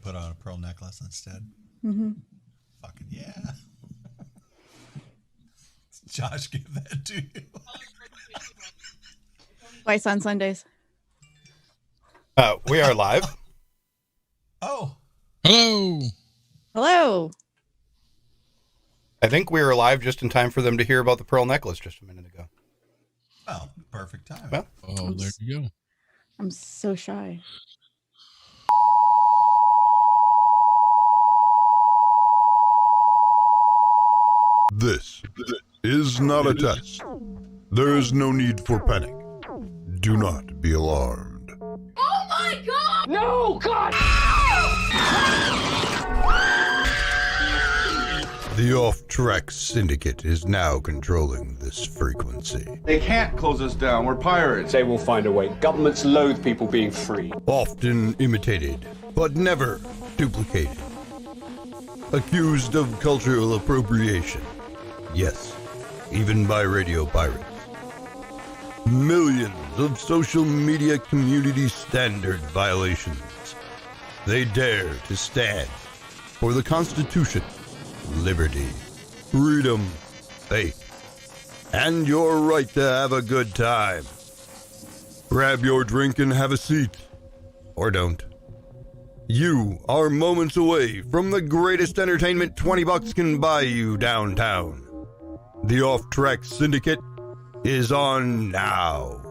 put on a pearl necklace instead. Mm-hmm. Fucking yeah. Josh, give that to you. Twice on Sundays. We are live. Oh. Hello. Hello. I think we were live just in time for them to hear about the pearl necklace just a minute ago. Well, perfect time. Well, Oh, there you go. I'm so shy. This is not a test. There is no need for panic. Do not be alarmed. Oh my God! No, God! The off-track syndicate is now controlling this frequency. They can't close us down. We're pirates. They will find a way. Governments loathe people being free. Often imitated, but never duplicated. Accused of cultural appropriation. Yes, even by radio pirates. Millions of social media community standard violations. They dare to stand for the Constitution, liberty, freedom, faith, and your right to have a good time. Grab your drink and have a seat. Or don't. You are moments away from the greatest entertainment $20 can buy you downtown. The Off-Track Syndicate is on now.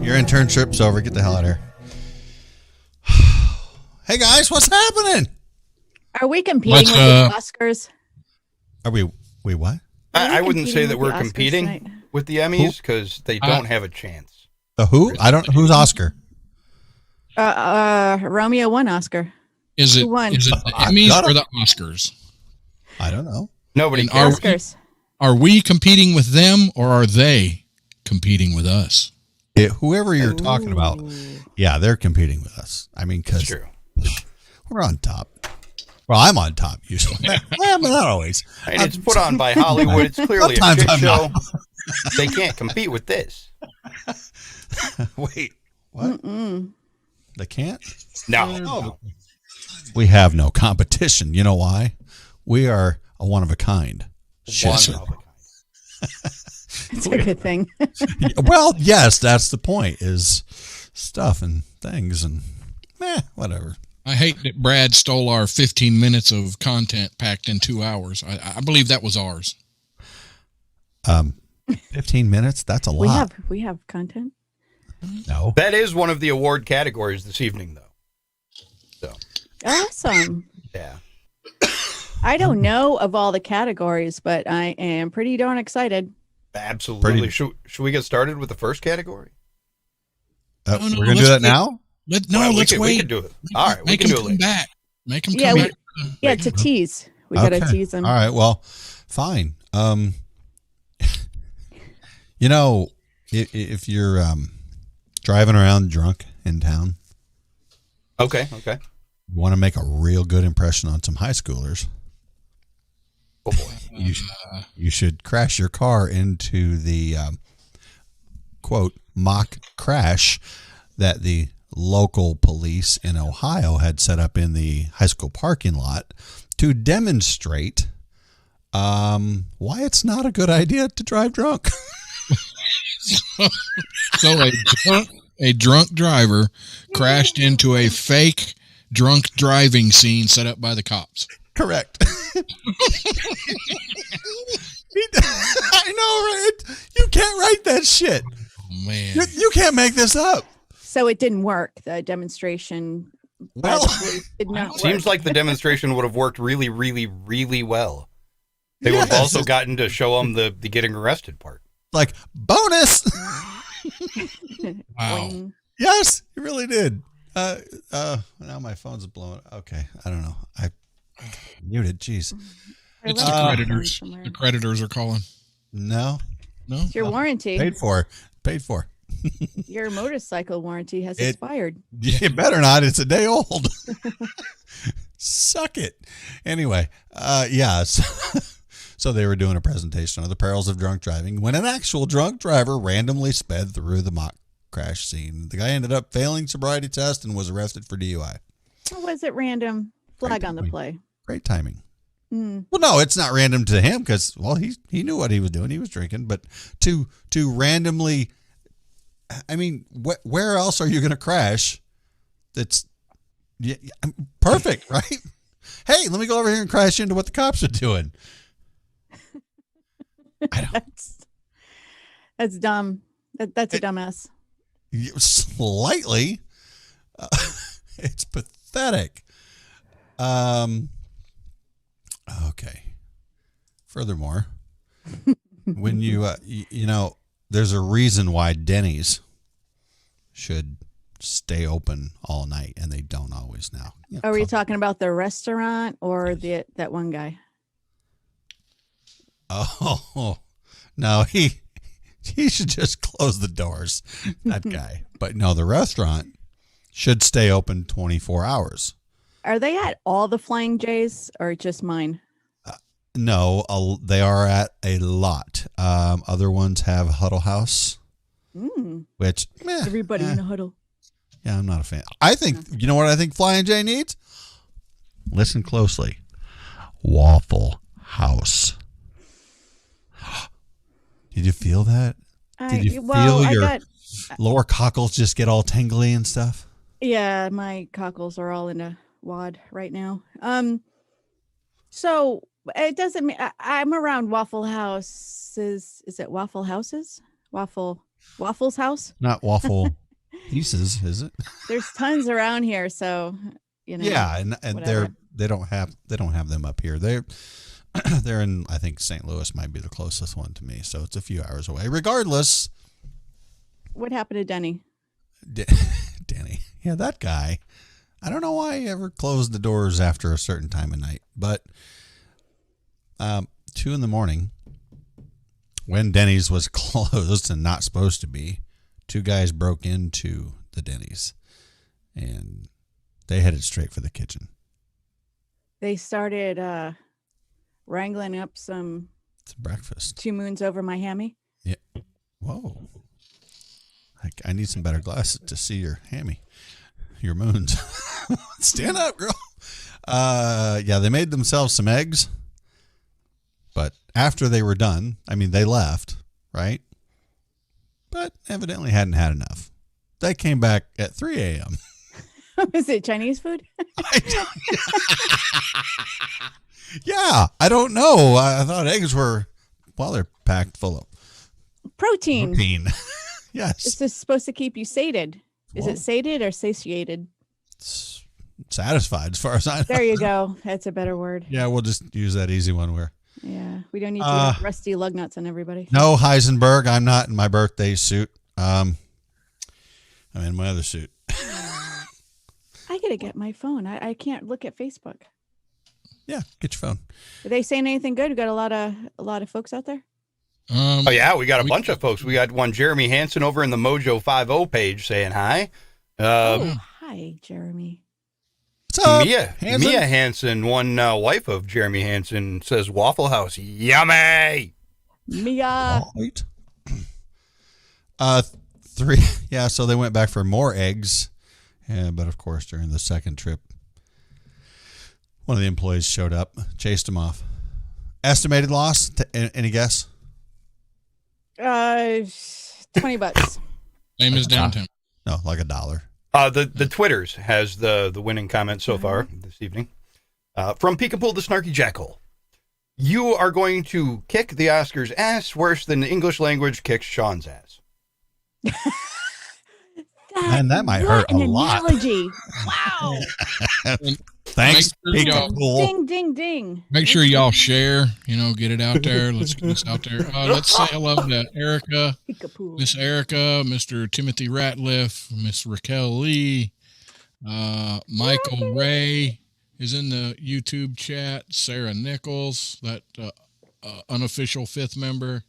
Your internship's over. Get the hell out of here. Hey guys, what's happening? Are we competing with the Oscars? Are we what? I wouldn't say that with we're the Oscars competing tonight? with the Emmys because they don't have a chance. The who? I don't. Who's Oscar? Romeo won Oscar. Is it Who won? the Emmys or the Oscars? I don't know. Nobody And cares. Oscars. Are we competing with them or are they competing with us? Whoever you're talking about, yeah, they're competing with us. I mean, because True. we're on top. Well, I'm on top usually. Well, but not always. I mean, it's put on by Hollywood. It's clearly a Sometimes shit I'm show. not. They can't compete with this. Wait, what? Mm-mm. They can't? No. We have no competition. You know why? We are a one of a kind. Shit. One of a kind. It's a good thing. Well, yes, that's the point. Is stuff and things and whatever. I hate that Brad stole our 15 minutes of content packed in 2 hours. I believe that was ours. 15 minutes. That's a lot. We have content. No. That is one of the award categories this evening, though. So, Awesome. yeah. I don't know of all the categories, but I am pretty darn excited. Absolutely. Should we get started with the first category? No, we're going to do that now? Let's We wait. can do it. All right, we Make can them do it come later. back. Make them Yeah, come back. Yeah, it's a tease. We got to tease them. All right. Well, fine. You know, if you're driving around drunk in town, Okay. you want to make a real good impression on some high schoolers. Oh, boy. You should crash your car into the quote mock crash that the local police in Ohio had set up in the high school parking lot to demonstrate why it's not a good idea to drive drunk. So a drunk driver crashed into a fake drunk driving scene set up by the cops. Correct. I know, right? You can't write that shit. Oh, man. You can't make this up. So it didn't work. The demonstration Well, by the police did not Seems work. like the demonstration would have worked really, really, really well. They would have Yes. also gotten to show them the getting arrested part. like bonus. Wow. Boing. Yes, it really did. Now my phone's blowing. Okay, I don't know. I muted. Jeez. I It's left the my phone creditors. somewhere. The creditors are calling. No, No? It's your warranty. paid for. Paid for. Your motorcycle warranty has It- expired. You better not. It's a day old. Suck it. Anyway, yeah. So they were doing a presentation on the perils of drunk driving when an actual drunk driver randomly sped through the mock crash scene. The guy ended up failing sobriety test and was arrested for DUI. Or was it random? Flag on the timing. play. Great timing. Mm. Well, no, it's not random to him because, well, he knew what he was doing. He was drinking, but to randomly, I mean, where else are you going to crash? That's perfect, right? Hey, let me go over here and crash into what the cops are doing. I don't That's dumb. That's a dumbass. slightly. It's pathetic. Okay. Furthermore, when you know, there's a reason why Denny's should stay open all night, and they don't always now. You know, Are we talking about the restaurant or that one guy? Oh no, he should just close the doors. That guy. But no, the restaurant should stay open 24 hours. Are they at all the Flying J's or just mine? No, they are at a lot. Other ones have Huddle House, which Everybody in a huddle. yeah, I'm not a fan. I think you know what I think Flying J needs. Listen closely. Waffle House. Did you feel that? Did you feel your lower cockles just get all tingly and stuff? Yeah, my cockles are all in a wad right now. So it doesn't mean I'm around Waffle Houses. Is it Waffle Houses? Waffles House? Not waffle pieces, is it? There's tons around here, so you know. Yeah, and whatever. they don't have them up here. They're in, I think St. Louis might be the closest one to me, so it's a few hours away. Regardless, What happened to Denny? Danny, yeah, that guy. I don't know why he ever closed the doors after a certain time of night, but 2 a.m, when Denny's was closed and not supposed to be, 2 guys broke into the Denny's, and they headed straight for the kitchen. They started wrangling up some It's breakfast. 2 moons over my hammy. Yeah. Whoa. I need some better glasses to see your hammy, your moons. Stand up, girl. Yeah, they made themselves some eggs, but after they were done, I mean, they left, right? But evidently hadn't had enough. They came back at 3 a.m. Is it Chinese food? Yeah, I don't know. I thought eggs were, well, they're packed full of Protein. protein. Yes. This is supposed to keep you sated. Is Whoa. it sated or satiated? Satisfied as far as I know. There you go. That's a better word. Yeah, we'll just use that easy one where Yeah. We don't need to have rusty lug nuts on everybody. no Heisenberg. I'm not in my birthday suit. I'm in my other suit. I gotta get my phone. I can't look at Facebook. Yeah, get your phone. Are they saying anything good? We got a lot of folks out there. Oh yeah, we got a bunch of folks. We got one Jeremy Hansen over in the Mojo 50 page saying hi. Hi, Jeremy. What's up, Mia Hansen, one wife of Jeremy Hansen, says Waffle House, yummy. Mia. Right. 3. Yeah, so they went back for more eggs. Yeah, but of course, during the second trip, one of the employees showed up, chased him off. Estimated loss? Any guess? $20. Same as downtown. No, like $1. The Twitters has the winning comment so far this evening. From Peekapoo the Snarky Jackal. You are going to kick the Oscars' ass worse than the English language kicks Sean's ass. Man, that might hurt a an lot. Analogy. Wow. Thanks, Make sure Peekaboo. Ding, ding, ding. Make sure y'all share, get it out there. Let's get this out there. Let's say hello to Erica, Peekaboo. Miss Erica, Mr. Timothy Ratliff, Miss Raquel Lee, Michael Ray is in the YouTube chat, Sarah Nichols, that unofficial fifth member,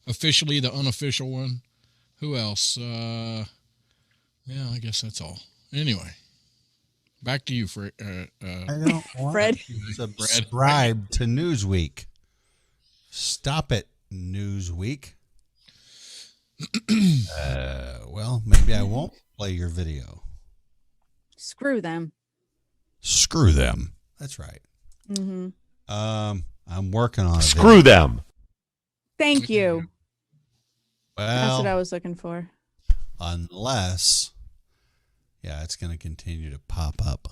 officially the unofficial one. Who else? Yeah, I guess that's all. Anyway. Back to you, Fred. I don't want Fred. to subscribe to Newsweek. Stop it, Newsweek. Well, maybe I won't play your video. Screw them. Screw them. That's right. Mm-hmm. I'm working on it. Screw them. Thank you. That's what I Well, was looking for. unless, yeah, it's going to continue to pop up.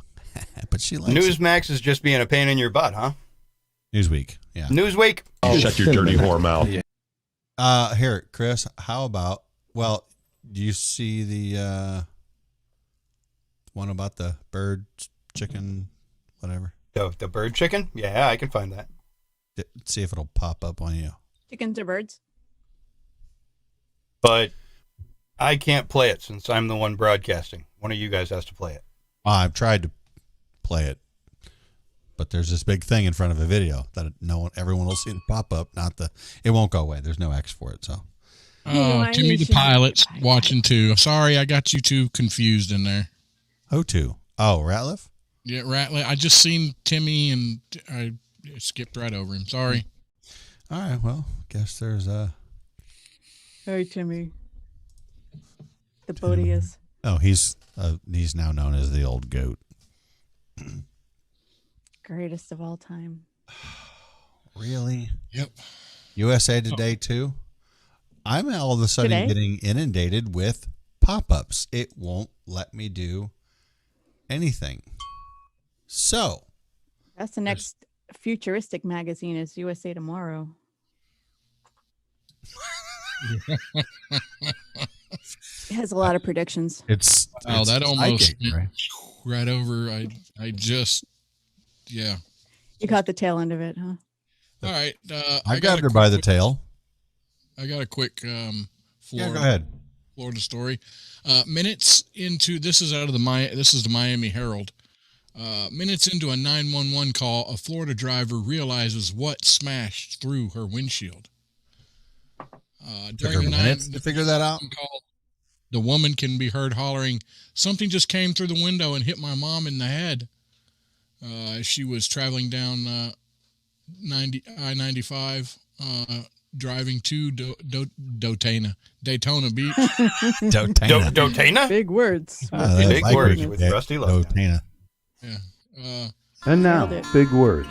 But she likes it. Newsmax is just being a pain in your butt, huh? Newsweek. Yeah. Newsweek. Shut your dirty whore mouth. Here, Chris, how about, well, do you see the one about the bird, chicken, whatever? The bird chicken? Yeah, I can find that. See if it'll pop up on you. Chickens or birds? But I can't play it since I'm the one broadcasting. One of you guys has to play it. I've tried to play it, but there's this big thing in front of a video that everyone will see the pop up. It won't go away. There's no X for it. So, Timmy the pilot's watching too. Sorry, I got you two confused in there. who to? Oh, Ratliff? Yeah, Ratliff. I just seen Timmy and I skipped right over him. Sorry. All right. Well, guess there's Hey, Timmy. The Bodius. Oh, he's now known as the old goat. Greatest of all time. Really? Yep. USA Today too. I'm all of a sudden Today? getting inundated with pop-ups. It won't let me do anything. So, That's the next futuristic magazine is USA Tomorrow. It has a lot of predictions. it's That almost psychic, right? right over. I just, yeah. You caught the tail end of it, huh? All right. I grabbed her by the tail. I got a quick Yeah, Florida, go ahead. Florida story. Minutes into this is out of the Miami Herald. Minutes into a 911 call, a Florida driver realizes what smashed through her windshield. Took her minutes to figure that out. Call, the woman can be heard hollering, "Something just came through the window and hit my mom in the head." She was traveling down I-95, driving to Daytona Beach. Dotana. Dotana? Big words. Big words with Rusty Love. Dotana. Yeah. And now, Nailed it. big words.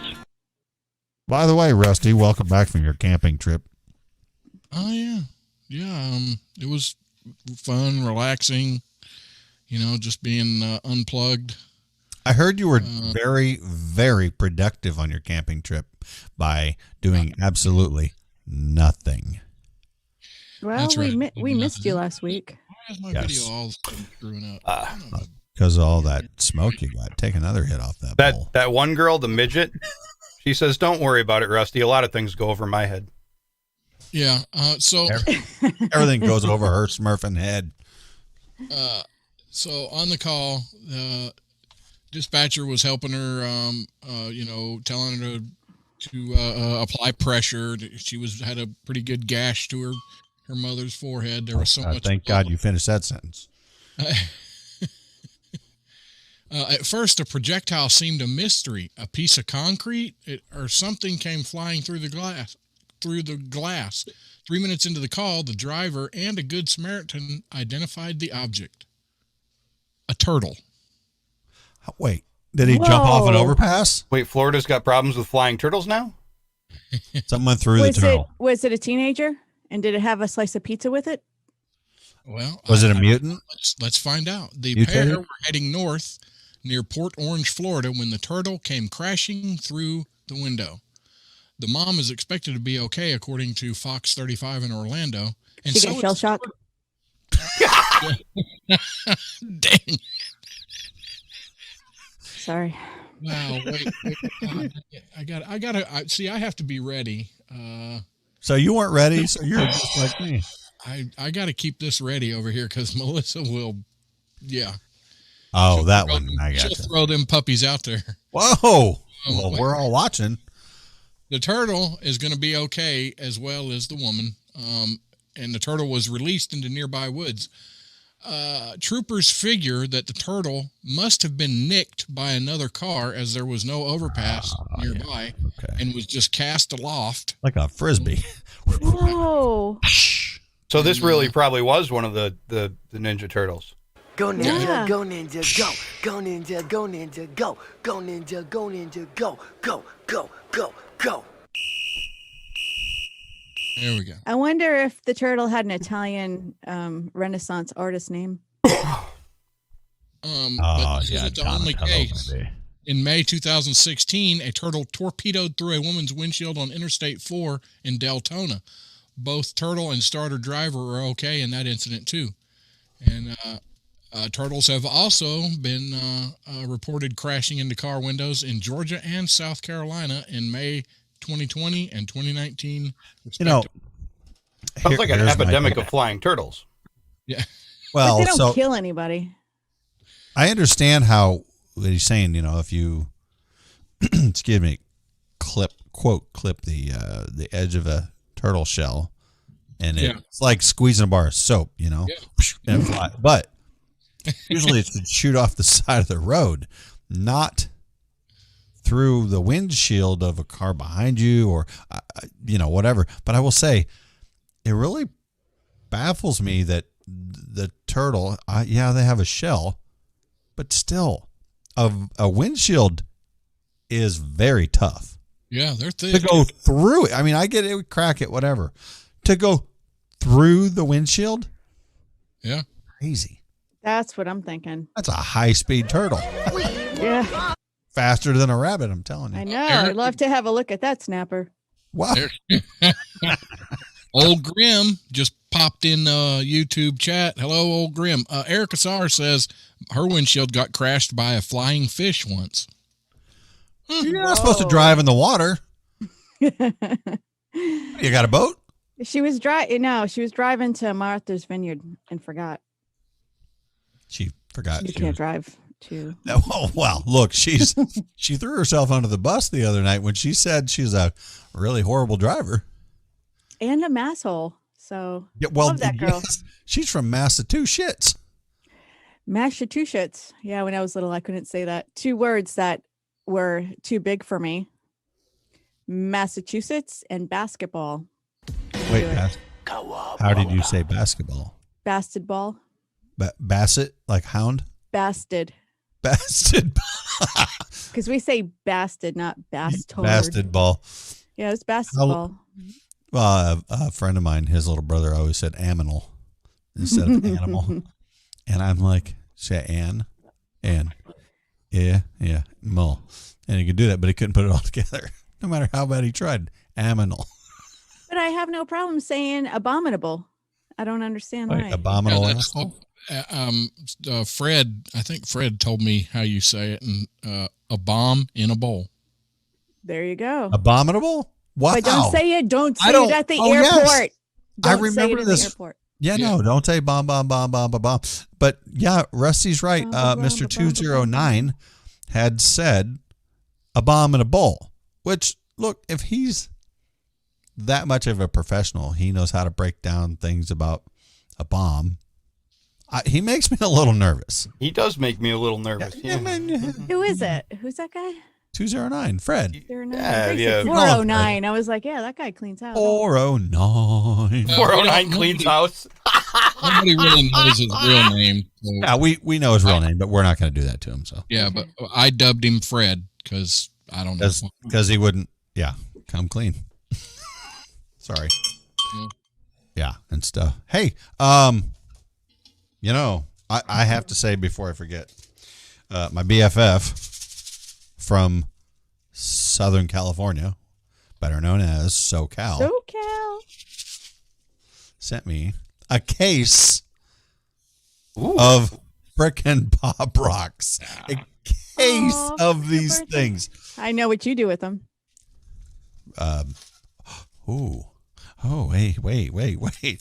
By the way, Rusty, welcome back from your camping trip. Oh yeah. Yeah. It was fun, relaxing, just being unplugged. I heard you were very, very productive on your camping trip by doing absolutely nothing. Well, That's right. we missed you last week. Why is my Yes. video all screwing up? Because of all that smoke you got. Take another hit off that bowl. That one girl, the midget, she says, "Don't worry about it, Rusty. A lot of things go over my head." Yeah. So Everything goes over her smurfing head. So on the call, the dispatcher was helping her, telling her to apply pressure. She had a pretty good gash to her mother's forehead. There was so much. Thank God you finished that sentence. At first, the projectile seemed a mystery. A piece of concrete or something came flying through the glass. 3 minutes into the call, the driver and a good Samaritan identified the object. A turtle. Wait, did he jump off an Whoa. overpass? Wait, Florida's got problems with flying turtles now? Something went through the turtle. Was it a teenager? And did it have a slice of pizza with it? Well, Was it a mutant? Let's find out. The Mutated? pair were heading north near Port Orange, Florida, when the turtle came crashing through the window. The mom is expected to be okay, according to Fox 35 in Orlando. And She got shell shock. Dang. Sorry. Wow. Wait. I gotta see, I have to be ready. So you weren't ready, so you're just like me. I got to keep this ready over here because Melissa will, yeah. Oh, that one. I got She'll you. throw them puppies out there. Whoa. Well, we're all watching. The turtle is going to be okay as well as the woman. And the turtle was released into nearby woods. Troopers figure that the turtle must have been nicked by another car as there was no overpass nearby and was just cast aloft. Like a frisbee. Whoa. So this really probably was one of the Ninja Turtles. Go ninja, Yeah. go ninja, go. Go ninja, go ninja, go. Go ninja, go ninja, go. Go, go, go, go. There we go. I wonder if the turtle had an Italian Renaissance artist name. But this isn't the only case. Maybe. In May 2016, a turtle torpedoed through a woman's windshield on Interstate 4 in Deltona. Both turtle and starter driver were okay in that incident too. And turtles have also been reported crashing into car windows in Georgia and South Carolina in May 2020 and 2019. You know, Sounds like an here's my epidemic thing. of flying turtles. Yeah. But Well, they don't so kill anybody. I understand how what he's saying. You know, if you, excuse me, clip the edge of a turtle shell, and it's like squeezing a bar of soap. You know, and fly. But usually it's to shoot off the side of the road, not through the windshield of a car behind you or, whatever. But I will say, it really baffles me that the turtle, they have a shell, but still, a windshield is very tough. Yeah, they're thick. To go through it. I mean, I get it, we crack it, whatever. To go through the windshield? Yeah. Crazy. That's what I'm thinking. That's a high-speed turtle. Yeah. Faster than a rabbit, I'm telling you. I know. I'd love to have a look at that snapper. Wow. Old Grim just popped in YouTube chat. Hello, Old Grim. Erica Saar says her windshield got crashed by a flying fish once. You're not supposed to drive in the water. You got a boat? She was driving to Martha's Vineyard and forgot. She forgot. You can't drive to. Oh, well, look, she threw herself under the bus the other night when she said she's a really horrible driver. And a masshole. So love that girl. Yes, she's from Massachusetts. Massachusetts. Yeah, when I was little, I couldn't say that. 2 words that were too big for me. Massachusetts and basketball. Wait, how did you say basketball? Bastard ball. Basset, like hound? Basted. Basted. Because we say bastard, not bastard. Basted ball. Yeah, it's basketball. Well, a friend of mine, his little brother always said aminal instead of animal. And I'm like, say yeah, mull. And he could do that, but he couldn't put it all together. No matter how bad he tried. Aminal. But I have no problem saying abominable. I don't understand why. Abominable asshole? Fred, I think Fred told me how you say it, and a bomb in a bowl. There you go. Abominable? Wow. But don't say it. Don't say it at the airport. Yes. I Don't say remember it this. the airport. Yeah, no, don't say bomb. But yeah, Rusty's right. Mr. 209 had said a bomb in a bowl, which, look, if he's that much of a professional, he knows how to break down things about a bomb. He makes me a little nervous. He does make me a little nervous. Yeah. Who is it? Who's that guy? 209, Fred. 409. I was like, yeah, that guy cleans house. 409. 409 cleans house. Nobody really knows his real name. So. Yeah, we know his real name, but we're not going to do that to him. So yeah, but I dubbed him Fred because I don't know. Because he wouldn't, come clean. Sorry. Yeah, and stuff. Hey, I have to say before I forget, my BFF from Southern California, better known as SoCal, sent me a case of frickin' Pop Rocks. A case Aw, of happy these birthday. things. I know what you do with them. Oh, wait.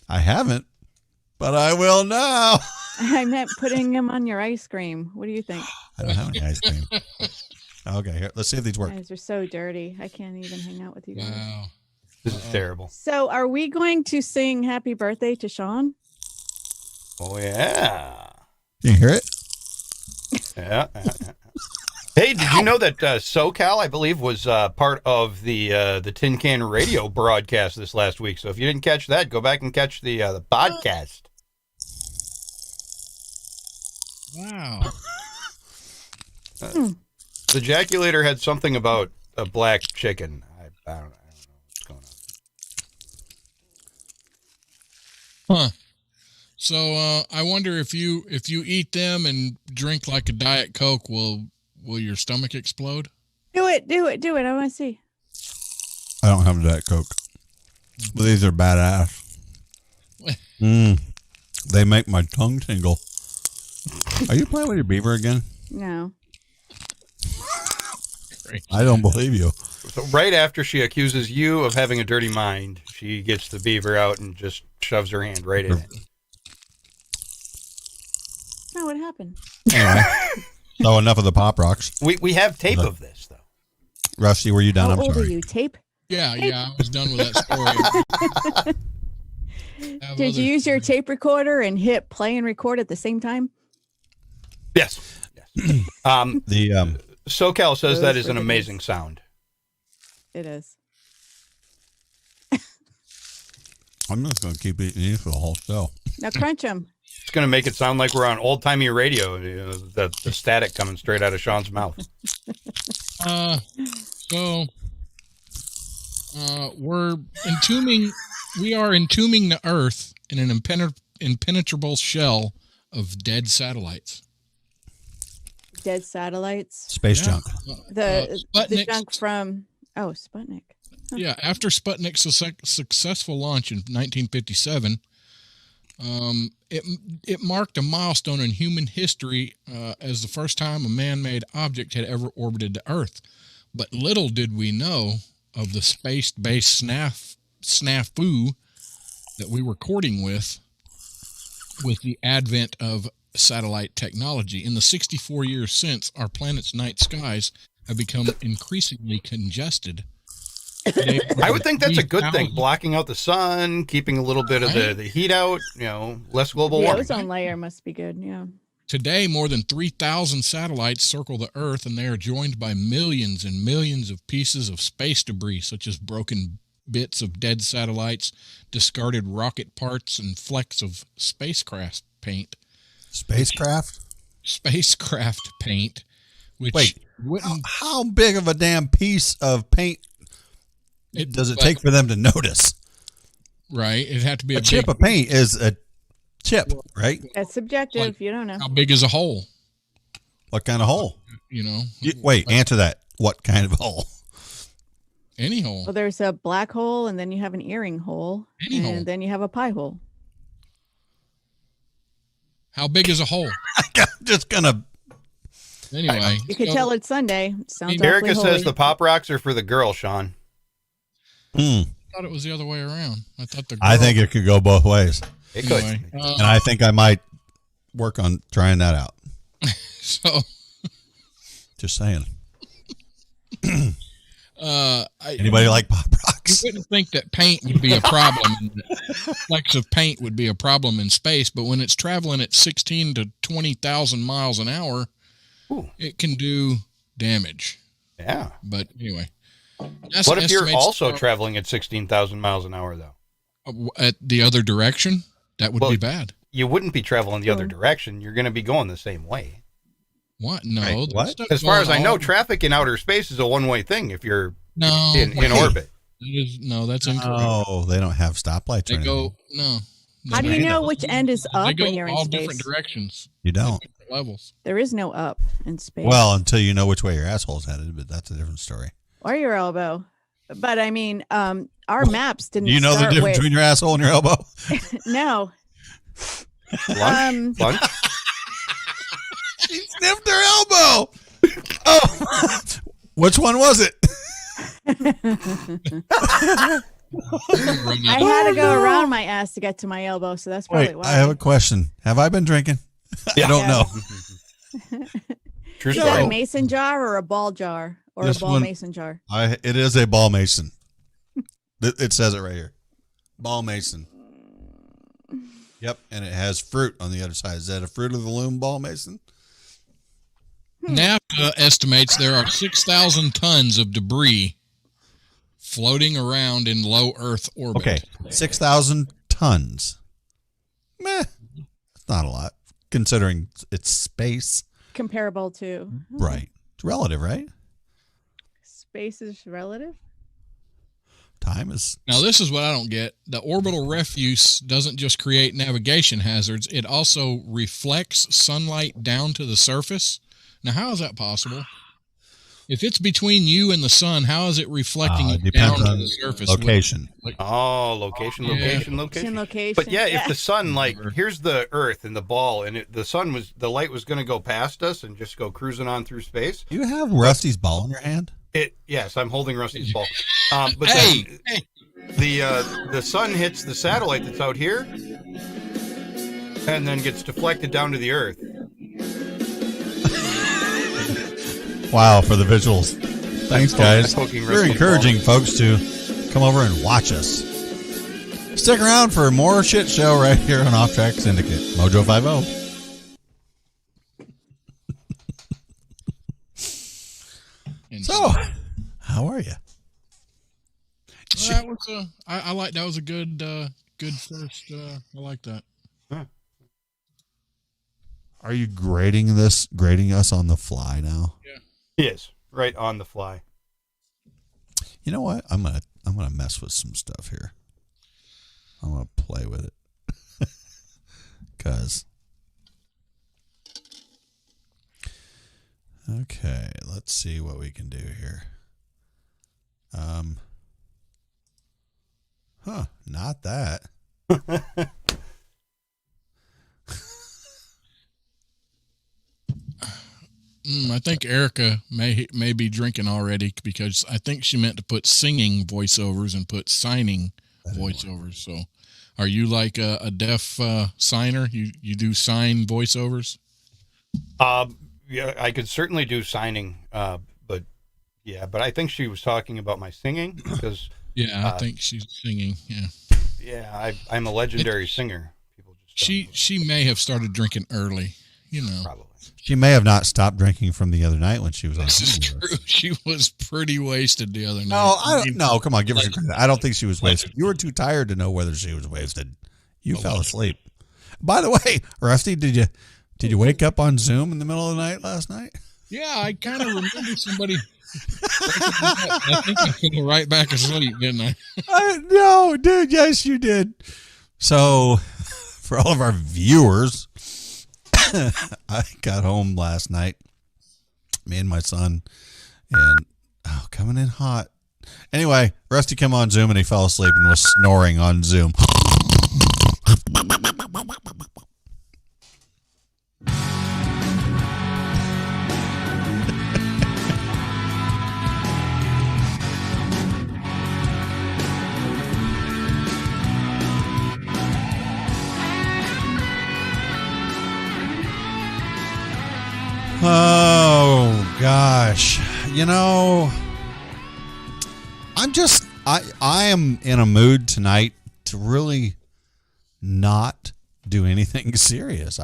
I haven't, but I will now. I meant putting them on your ice cream. What do you think? I don't have any ice cream. Okay, here, let's see if these You work. guys are so dirty. I can't even hang out with you guys. Wow. This is terrible. So, are we going to sing "Happy Birthday" to Sean? Oh, yeah. Can you hear it? Yeah. Hey, did you know that SoCal, I believe, was part of the Tin Can Radio broadcast this last week? So if you didn't catch that, go back and catch the podcast. Wow. The Jaculator had something about a black chicken. I don't know what's going on. Huh. So I wonder if you eat them and drink like a Diet Coke, will your stomach explode? Do it. I want to see. I don't have that Coke. But these are badass. They make my tongue tingle. Are you playing with your beaver again? No. I don't believe you. So right after she accuses you of having a dirty mind, she gets the beaver out and just shoves her hand right in it. No, what happened? Anyway, so enough of the Pop Rocks. We have tape of this, though. Rusty, were you done? How I'm old sorry. are you? Tape? Yeah, I was done with that story. Did you use your tape recorder and hit play and record at the same time? Yes. The SoCal says that Those is were an the amazing sound. It is. I'm just going to keep eating these for the whole show. Now crunch them. It's going to make it sound like we're on old-timey radio, the static coming straight out of Sean's mouth. We are entombing the Earth in an impenetrable shell of dead satellites. Dead satellites. Space junk. The Sputnik. junk from Sputnik. Yeah, after Sputnik's successful launch in 1957, it marked a milestone in human history as the first time a man-made object had ever orbited the Earth. But little did we know of the space-based snafu that we were courting with the advent of satellite technology. In the 64 years since, our planet's night skies have become increasingly congested. Today, I would think that's a good thing, 3,000 blocking out the sun, keeping a little bit of the heat out, less global warming. The ozone layer must be good, yeah. Today, more than 3,000 satellites circle the Earth, and they are joined by millions and millions of pieces of space debris, such as broken bits of dead satellites, discarded rocket parts, and flecks of spacecraft paint. Spacecraft? Spacecraft paint, which Wait, wouldn't... how big of a damn piece of paint does it take for them to notice? Right, it'd have to be A chip of paint is a chip, right? That's subjective. Like, you don't know. How big is a hole? What kind of hole? Wait, answer that. What kind of hole? Any hole. Well, there's a black hole, and then you have an earring hole, and then you have a pie hole. How big is a hole? I'm just gonna. Anyway, You can tell it's Sunday. Sounds Erica awfully says holy. the Pop Rocks are for the girl, Sean. I thought it was the other way around. I thought I think it could go both ways. It could. Anyway, And I think I might work on trying that out. so Just saying. Anybody Anybody like Pop Rocks? You wouldn't think that paint would be a problem. Flecks of paint would be a problem in space, but when it's traveling at 16 to 20,000 miles an hour, it can do damage. Yeah. But anyway, What if you're also traveling at 16,000 miles an hour, though? At the other direction? That would be bad. You wouldn't be traveling the other direction. You're going to be going the same way. What? No. Right. What? As far as I know, traffic in outer space is a one-way thing if you're in orbit. That's incorrect. Oh, they don't have stoplights. They go, no. How do you know which end is They up go when you're in all space? different directions. You don't. Different levels. There is no up in space. Well, until you know which way your asshole's headed, but that's a different story. Or your elbow. But I mean, our maps didn't. Do you know the start difference with- between your asshole and your elbow? No. Lunch? She sniffed her elbow. Oh, which one was it? I had to go around my ass to get to my elbow, so that's probably Wait, why. I have a question. Have I been drinking? Yeah. I don't know. True Is that story. a mason jar or a ball jar or This a ball one- mason jar? It is a ball mason. It says it right here. Ball mason. Yep, and it has fruit on the other side. Is that a Fruit of the Loom ball mason? NAFTA estimates there are 6,000 tons of debris floating around in low Earth orbit. Okay, 6,000 tons. Meh, it's not a lot considering it's space. Comparable to Right. It's relative, right? space is relative. Time is. Now, this is what I don't get. The orbital refuse doesn't just create navigation hazards, it also reflects sunlight down to the surface. Now, how is that possible? If it's between you and the sun, how is it reflecting It down depends to on the surface? location. Location. Location. But yeah, if the sun, like, here's the Earth and the ball, and the light was going to go past us and just go cruising on through space. You have Rusty's ball in your hand? Yes, I'm holding Rusty's ball. But Hey, then the sun hits the satellite that's out here, and then gets deflected down to the Earth. Wow, for the visuals. Thanks, guys. Poking We're Rusty's encouraging folks to come over and watch us. Stick around for more shit show right here on Off Track Syndicate. Mojo 50. So, how are you? that was I like that was a good first. I like that. Are you grading us on the fly now? Yes, right on the fly. You know what? I'm gonna mess with some stuff here. I'm gonna play with it. Cause okay, let's see what we can do here. Not that. I think Erica may be drinking already because I think she meant to put singing voiceovers and put signing voiceovers. So, are you like a deaf signer? You do sign voiceovers? Yeah, I could certainly do signing, but I think she was talking about my singing because Yeah, I think she's singing. Yeah, I'm a legendary singer. People just she may have started drinking early. probably. She may have not stopped drinking from the other night when she was on. This is true. She was pretty wasted the other night. No, come on, give her some credit. I don't think she was wasted. You were too tired to know whether she was wasted. You fell asleep. By the way, Rusty, did you wake up on Zoom in the middle of the night last night? Yeah, I kind of remember somebody. I think I fell right back asleep, didn't I? No, dude. Yes, you did. So, for all of our viewers, I got home last night, me and my son, and coming in hot. Anyway, Rusty came on Zoom and he fell asleep and was snoring on Zoom. Oh gosh. I am in a mood tonight to really not do anything serious.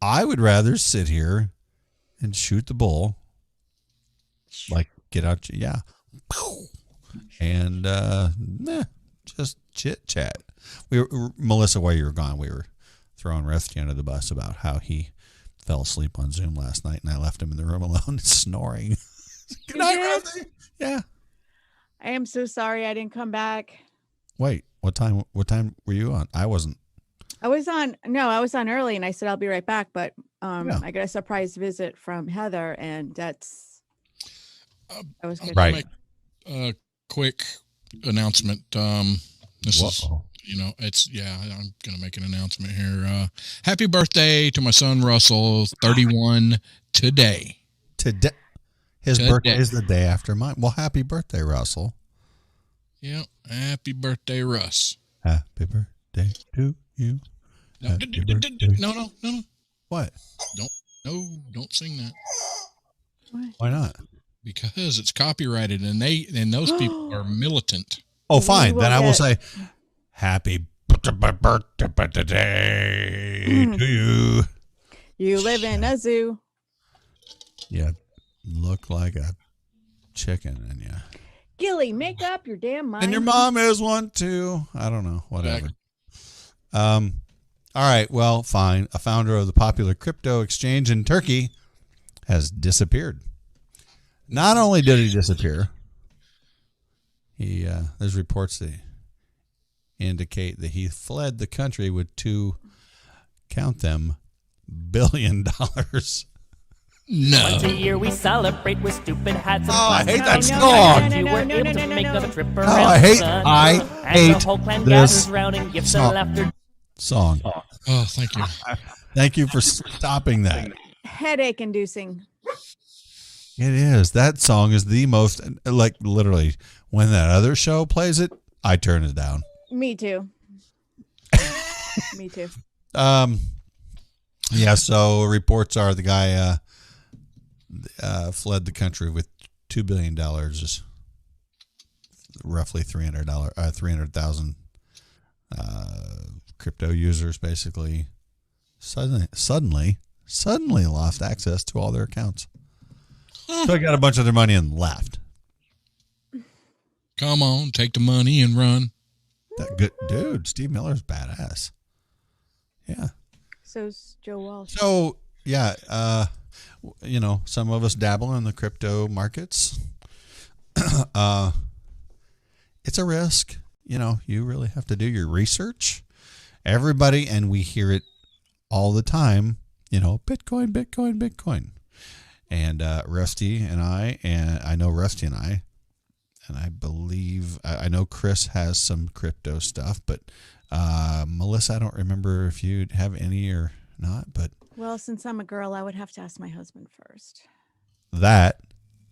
I would rather sit here and shoot the bull. Like get out, yeah. And just chit chat. Melissa, while you were gone, we were throwing Rusty under the bus about how he fell asleep on Zoom last night, and I left him in the room alone snoring. Good night, Rusty. Yeah. I am so sorry I didn't come back. Wait, what time were you on? I wasn't. I was on early and I said I'll be right back, but I got a surprise visit from Heather and that was good. Right. Make a quick announcement. This is it's I'm gonna make an announcement here. Happy birthday to my son Russell, 31 today. Today, his birthday is the day after mine. Well, happy birthday, Russell. Yep. Happy birthday, Russ. Happy birthday to you. No. What? Don't sing that. Why not? Because it's copyrighted, and those people are militant. Oh, fine. Then I will say, happy birthday to you. You live in a zoo. Yeah, look like a chicken, and yeah. Gilly, make up your damn mind. And your mom is one too. I don't know. Whatever. All right. Well, fine. A founder of the popular crypto exchange in Turkey has disappeared. Not only did he disappear, there's reports that indicate that he fled the country with count them, $1 billion. No. Once a year we celebrate with stupid hats and I hate that song. song. You were able to make another trip around I the hate sun. I And hate the whole clan this gathers round and gives song. and laughter. Song. Oh, thank you. Thank you for stopping that. Headache inducing. It is. That song is the most, like, literally, when that other show plays it, I turn it down. Me too. Me too. Yeah, so reports are the guy fled the country with $2 billion, roughly 300,000 crypto users basically suddenly lost access to all their accounts. So they got a bunch of their money and left. Come on, take the money and run. That good dude, Steve Miller's badass. Yeah. So's Joe Walsh. So yeah, some of us dabble in the crypto markets. It's a risk. You really have to do your research. Everybody, and we hear it all the time, Bitcoin, Bitcoin, Bitcoin. And Rusty and I know Rusty and I believe, I know Chris has some crypto stuff, but Melissa, I don't remember if you have any or not, but. Well, since I'm a girl, I would have to ask my husband first. That.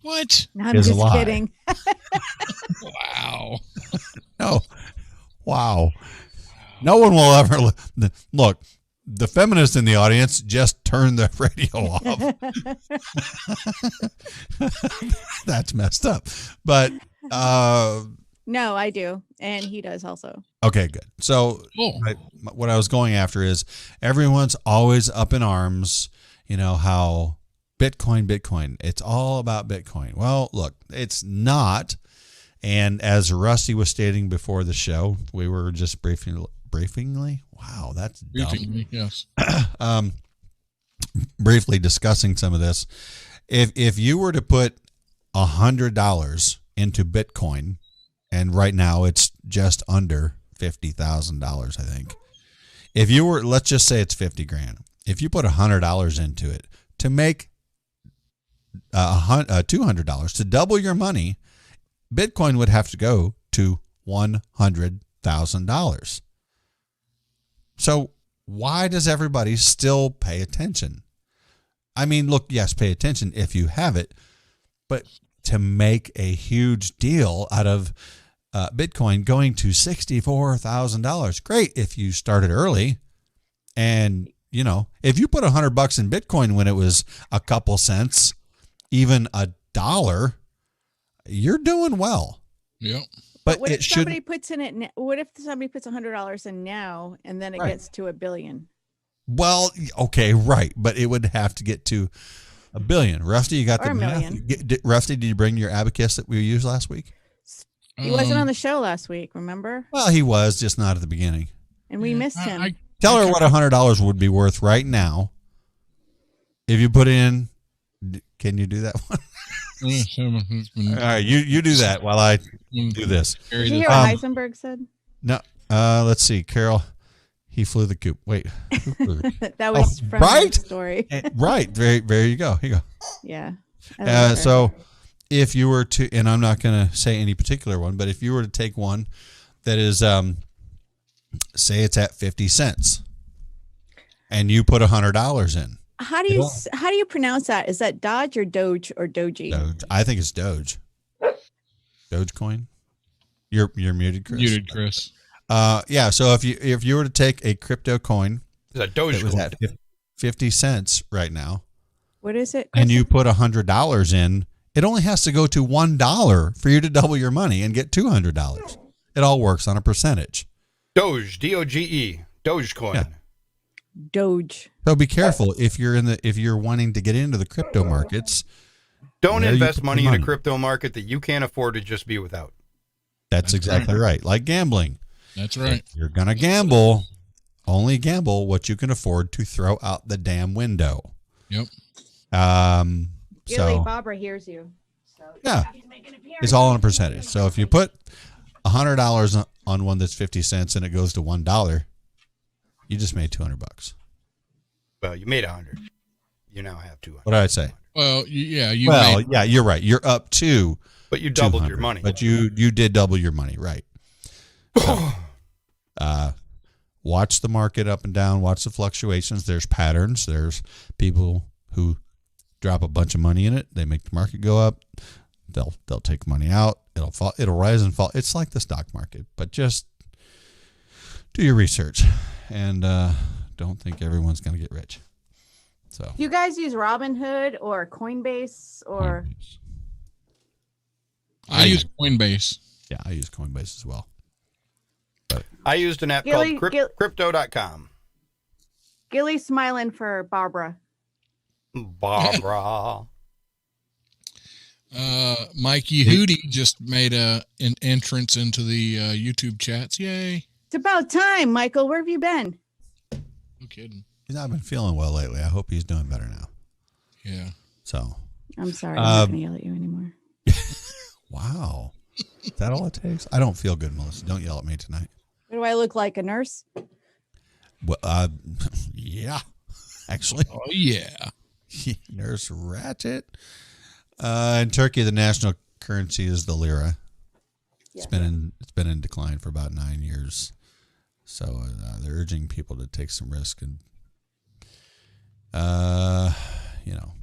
What? I'm is just a lie. kidding. Wow. No. Wow. No one will ever look. The feminists in the audience just turned the radio off. That's messed up. But No, I do. And he does also. okay, good. So what I was going after is everyone's always up in arms, how Bitcoin. It's all about Bitcoin. Well, look, it's not. And as Rusty was stating before the show, we were just briefingly. Wow, that's dumb. Briefingly, yes. Briefly discussing some of this. If you were to put $100 into Bitcoin, and right now it's just under $50,000, I think. If you were, let's just say it's $50,000. If you put $100 into it to make $200 to double your money, Bitcoin would have to go to $100,000. So why does everybody still pay attention? I mean, look, yes, pay attention if you have it, but to make a huge deal out of Bitcoin going to $64,000, great if you started early. And, if you put $100 in Bitcoin when it was a couple cents, even $1, you're doing well. Yep. But what if somebody puts in it? What if somebody puts $100 in now and then it gets to $1 billion? Well, okay, right, but it would have to get to $1 billion. Rusty, you got Or the $1 million. math? Rusty, did you bring your abacus that we used last week? He wasn't on the show last week, remember? Well, he was, just not at the beginning. And we missed him. Tell her what $100 would be worth right now. If you put in, can you do that one? All right, you do that while I do this. Did you hear what Heisenberg said? No, let's see. Carol, he flew the coop. Wait, who flew the coop? That was from right? the story. Right. There you go. Here you go. Yeah. So if you were to, and I'm not going to say any particular one, but if you were to take one that is say it's at 50 cents and you put $100 in. How do you pronounce that? Is that Dodge or Doge or Doji? Doge. I think it's Doge. Dogecoin. You're muted, Chris. Muted, Chris. Yeah. So if you were to take a crypto coin Is that Dogecoin? that was at 50 cents right now, What is it? and you put $100 in, it only has to go to $1 for you to double your money and get $200. It all works on a percentage. Doge, D-O-G-E, Dogecoin. Yeah. Doge. So be careful if you're wanting to get into the crypto markets. Don't where you invest put money your in a crypto market that you can't afford to just be without. That's exactly right. Like gambling. That's right. If you're gonna gamble, only gamble what you can afford to throw out the damn window. Yep. Gilly, So Barbara hears you. So yeah, it's all on a percentage. So if you put $100 on one that's 50 cents and it goes to $1, you just made $200. Well, you made 100. You now have 200. What did I say? Well, yeah, yeah, you're right. You're up to, but you doubled 200, your money. But you did double your money, right? So, watch the market up and down. Watch the fluctuations. There's patterns. There's people who drop a bunch of money in it. They make the market go up. They'll take money out. It'll fall. It'll rise and fall. It's like the stock market, but just do your research and don't think everyone's going to get rich. So, do you guys use Robinhood or Coinbase or? I use Coinbase. Yeah, I use Coinbase as well. But I used an app called Crypto.com. Gilly's smiling for Barbara. Barbara. Mikey Hootie just made an entrance into the YouTube chats. Yay. It's about time, Michael. Where have you been? No kidding. He's not been feeling well lately. I hope he's doing better now. Yeah. So. I'm sorry. I'm not going to yell at you anymore. Wow. Is that all it takes? I don't feel good, Melissa. Don't yell at me tonight. What do I look like? A nurse? Well, yeah, actually. Oh, yeah. Nurse Ratchet. In Turkey, the national currency is the lira. It's been in decline for about 9 years. So they're urging people to take some risk and,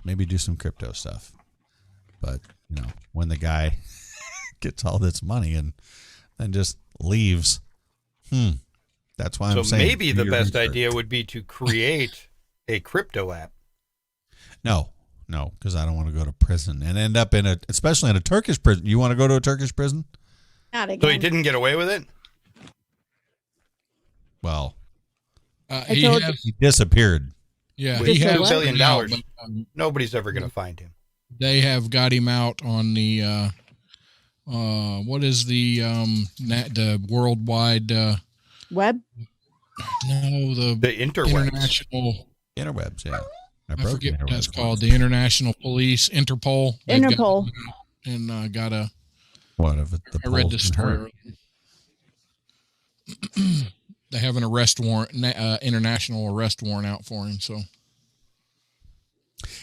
maybe do some crypto stuff. But, when the guy gets all this money and then just leaves, that's why I'm saying. So maybe the best idea would be to create a crypto app. No, because I don't want to go to prison and end up especially in a Turkish prison. You want to go to a Turkish prison? Not again. So he didn't get away with it? Well, he disappeared. Yeah, he has $1 billion. Nobody's ever going to find him. They have got him out on the what is the worldwide web? No, the interwebs. Interwebs, yeah. I forget what that's called. The International Police, Interpol. Interpol. Got a. What of it? I read the story. They have an arrest warrant, international arrest warrant out for him. So.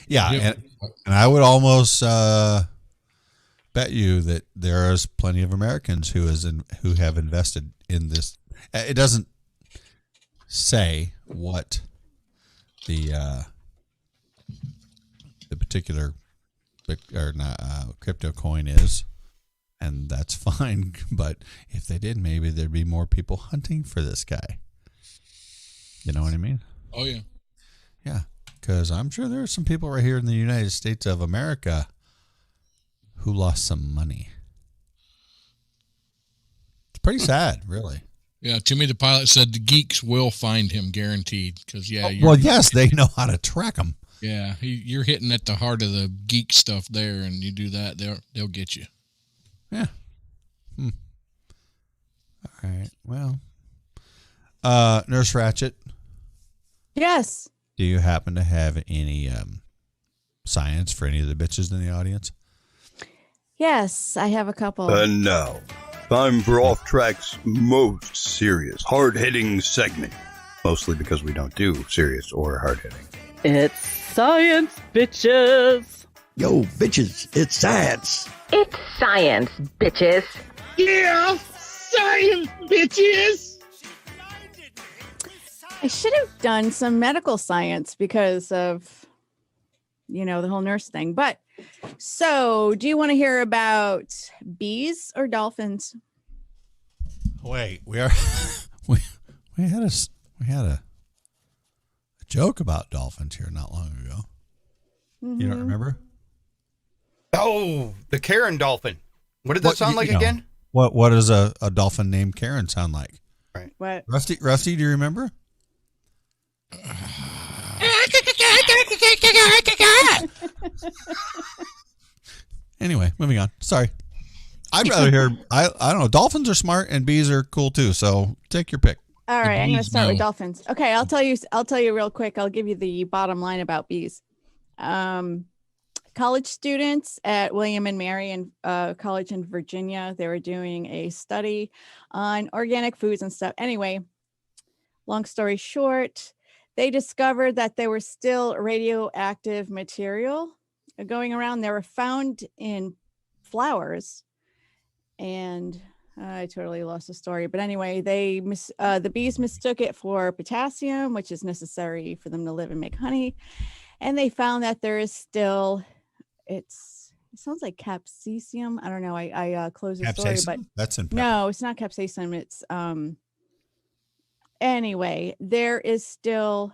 Yeah, Yep. and I would almost bet you that there is plenty of Americans who have invested in this. It doesn't say what the particular crypto coin is, and that's fine. But if they did, maybe there'd be more people hunting for this guy. You know what I mean? Oh yeah, yeah. Because I'm sure there are some people right here in the United States of America who lost some money. It's pretty sad, really. Yeah, Timmy the pilot said the geeks will find him, guaranteed. Because yes, they know how to track him. Yeah, you're hitting at the heart of the geek stuff there, and you do that, they'll get you. Yeah. All right. Well, Nurse Ratchet. Yes. Do you happen to have any science for any of the bitches in the audience? Yes, I have a couple. And now, time for Off Track's most serious, hard-hitting segment. Mostly because we don't do serious or hard-hitting. It's science, bitches! Yo, bitches, it's science! It's science, bitches! Yeah, science, bitches! I should have done some medical science because of, the whole nurse thing. But so, do you want to hear about bees or dolphins? Wait, we had a joke about dolphins here not long ago. Mm-hmm. You don't remember? Oh, the Karen dolphin. What did that sound like again? What does a dolphin named Karen sound like? Right. What? Rusty, do you remember? Anyway, moving on. Sorry. I'd rather hear. I don't know. Dolphins are smart and bees are cool too. So take your pick. All right, I'm going to start with no. dolphins. Okay, I'll tell you real quick. I'll give you the bottom line about bees. College students at William and Mary and College in Virginia, they were doing a study on organic foods and stuff. Anyway, long story short, they discovered that there was still radioactive material going around. They were found in flowers, and I totally lost the story. But anyway, the bees mistook it for potassium, which is necessary for them to live and make honey. And they found that there is still, it sounds like capsaicin. I don't know. I closed the story, but that's in pepper. No, it's not capsaicin. It's anyway, there is still,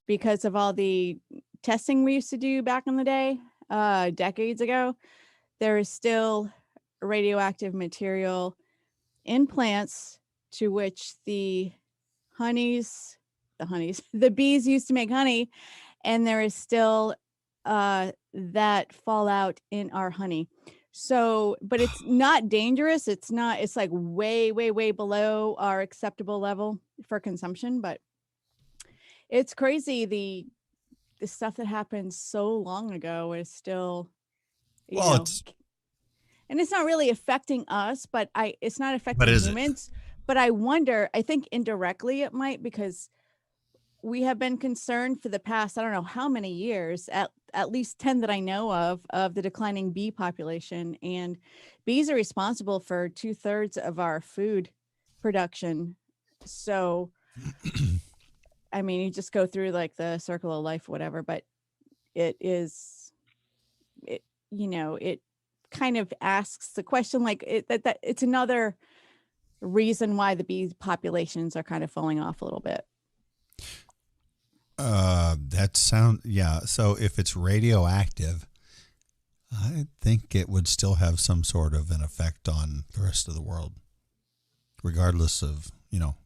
because of all the testing we used to do back in the day, decades ago, there is still radioactive material in plants to which the bees used to make honey, and there is still that fallout in our honey. So, but it's not dangerous. It's like way, way, way below our acceptable level for consumption, but it's crazy. The stuff that happened so long ago is still, and it's not really affecting us, but it's not affecting humans. But I wonder, I think indirectly it might, because we have been concerned for the past, I don't know how many years, at least 10 that I know of the declining bee population. And bees are responsible for 2/3 of our food production. So, I mean, you just go through like the circle of life, whatever, but it kind of asks the question, like that it's another reason why the bee populations are kind of falling off a little bit. So if it's radioactive, I think it would still have some sort of an effect on the rest of the world, regardless of,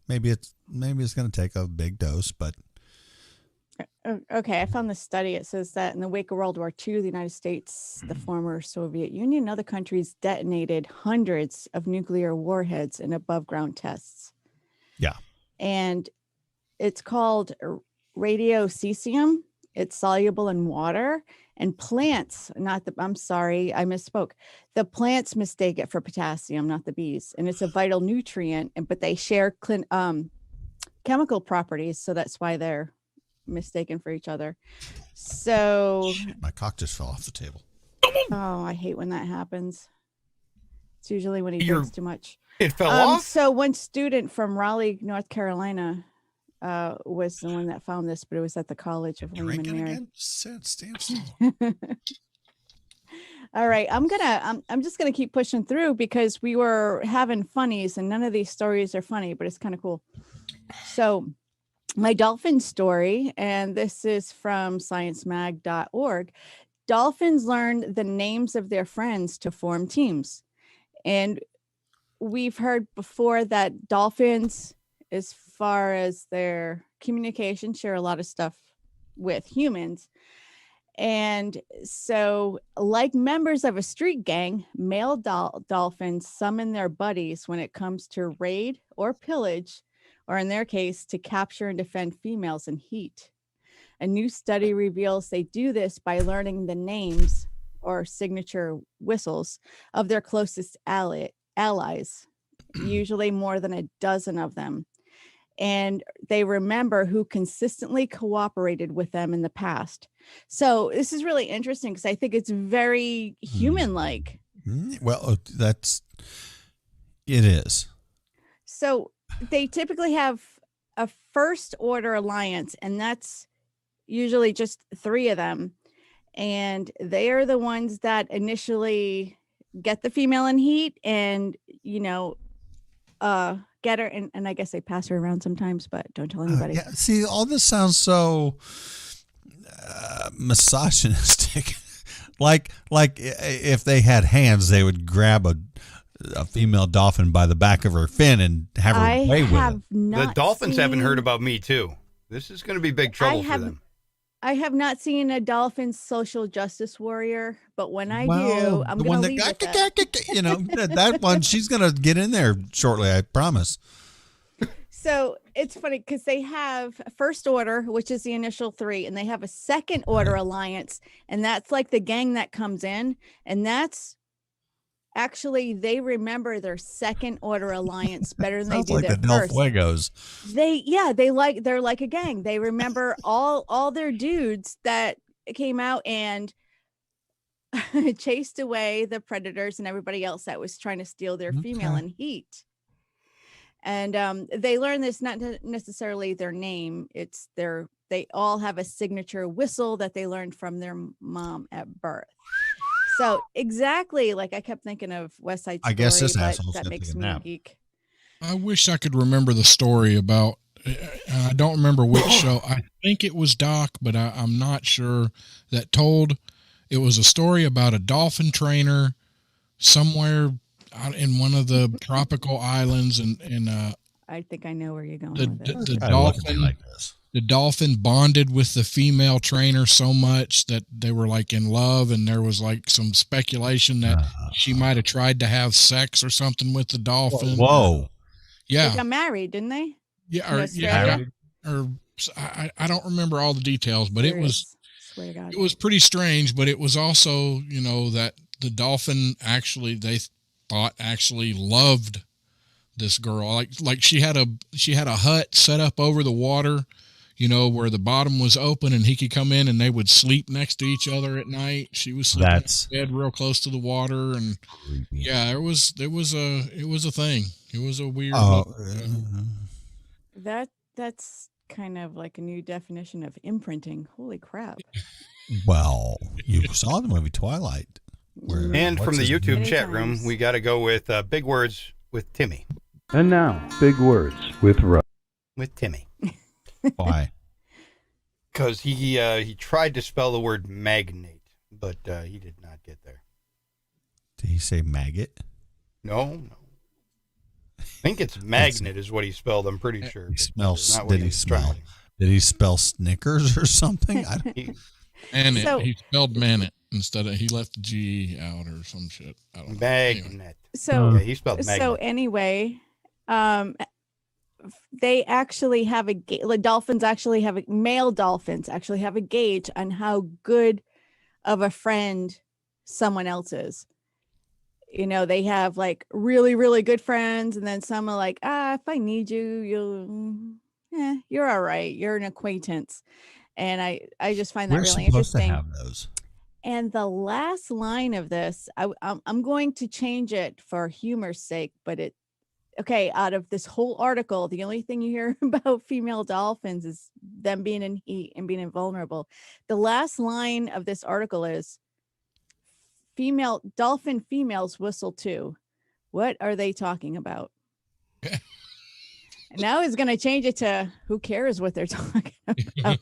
maybe it's going to take a big dose, but. Okay, I found this study. It says that in the wake of World War II, the United States, the former Soviet Union, and other countries detonated hundreds of nuclear warheads in above ground tests. Yeah. And it's called radiocesium. It's soluble in water, and plants, I'm sorry, I misspoke. The plants mistake it for potassium, not the bees. And it's a vital nutrient, but they share chemical properties. So that's why they're mistaken for each other. So my cock just fell off the table. Oh, I hate when that happens. It's usually when he drinks too much. It fell off? So one student from Raleigh, North Carolina, was the one that found this, but it was at the College of William and Mary. All right, I'm just gonna keep pushing through because we were having funnies, and none of these stories are funny, but it's kind of cool. So my dolphin story, and this is from sciencemag.org. Dolphins learn the names of their friends to form teams. And we've heard before that dolphins, as far as their communication, share a lot of stuff with humans. And so, like members of a street gang, male dolphins summon their buddies when it comes to raid or pillage, or in their case, to capture and defend females in heat. A new study reveals they do this by learning the names or signature whistles of their closest allies, usually more than a dozen of them. And they remember who consistently cooperated with them in the past. So this is really interesting because I think it's very human-like. Well, it is. So they typically have a first order alliance, and that's usually just 3 of them. And they are the ones that initially get the female in heat and, get her. And I guess they pass her around sometimes, but don't tell anybody. Yeah. See, all this sounds so misogynistic. like if they had hands, they would grab a female dolphin by the back of her fin and have her play with it. The dolphins haven't heard about Me Too. This is going to be big trouble for them. I have not seen a dolphin social justice warrior, but when I do, I'm going to leave with that. That one, she's going to get in there shortly, I promise. So it's funny because they have first order, which is the initial 3, and they have a second order alliance, and that's like the gang that comes in, and that's actually they remember their second order alliance better than they do like their the first. Fuegos. They're like a gang. They remember all their dudes that came out and chased away the predators and everybody else that was trying to steal their female in heat. And they learn this not necessarily their name. It's they all have a signature whistle that they learned from their mom at birth. So exactly, like I kept thinking of West Side Story. I guess this but asshole's that gonna makes take a me a nap. geek. I wish I could remember the story about. I don't remember which show. I think it was Doc, but I'm not sure. That told it was a story about a dolphin trainer somewhere out in one of the tropical islands, and I think I know where you're going. The dolphin bonded with the female trainer so much that they were like in love, and there was like some speculation that she might have tried to have sex or something with the dolphin. Whoa. Yeah. They got married, didn't they? Yeah. I don't remember all the details, but it was pretty strange, but it was also, that the dolphin they thought loved this girl. Like she had a hut set up over the water, where the bottom was open and he could come in and they would sleep next to each other at night. She was sleeping in bed real close to the water, and yeah, it was a thing. It was a weird. That's kind of like a new definition of imprinting. Holy crap! Well, you saw the movie Twilight. And from the YouTube chat room, we got to go with big words with Timmy. And now, big words with Russ. With Timmy. Why? Because he tried to spell the word magnate, but he did not get there. Did he say maggot? No. I think it's magnet is what he spelled. I'm pretty sure. Did he spell Snickers or something? He spelled Manet instead of, he left the G out or some shit. I don't know. Magnet. So he spelled magnet. So anyway, they actually have male dolphins actually have a gauge on how good of a friend someone else is. They have like really, really good friends, and then some are like, if I need you, you're all right. You're an acquaintance. And I just find that really interesting. To have those. And the last line of this, I'm going to change it for humor's sake, but out of this whole article, the only thing you hear about female dolphins is them being in heat and being invulnerable. The last line of this article is, dolphin females whistle too. What are they talking about? Now he's going to change it to, who cares what they're talking about?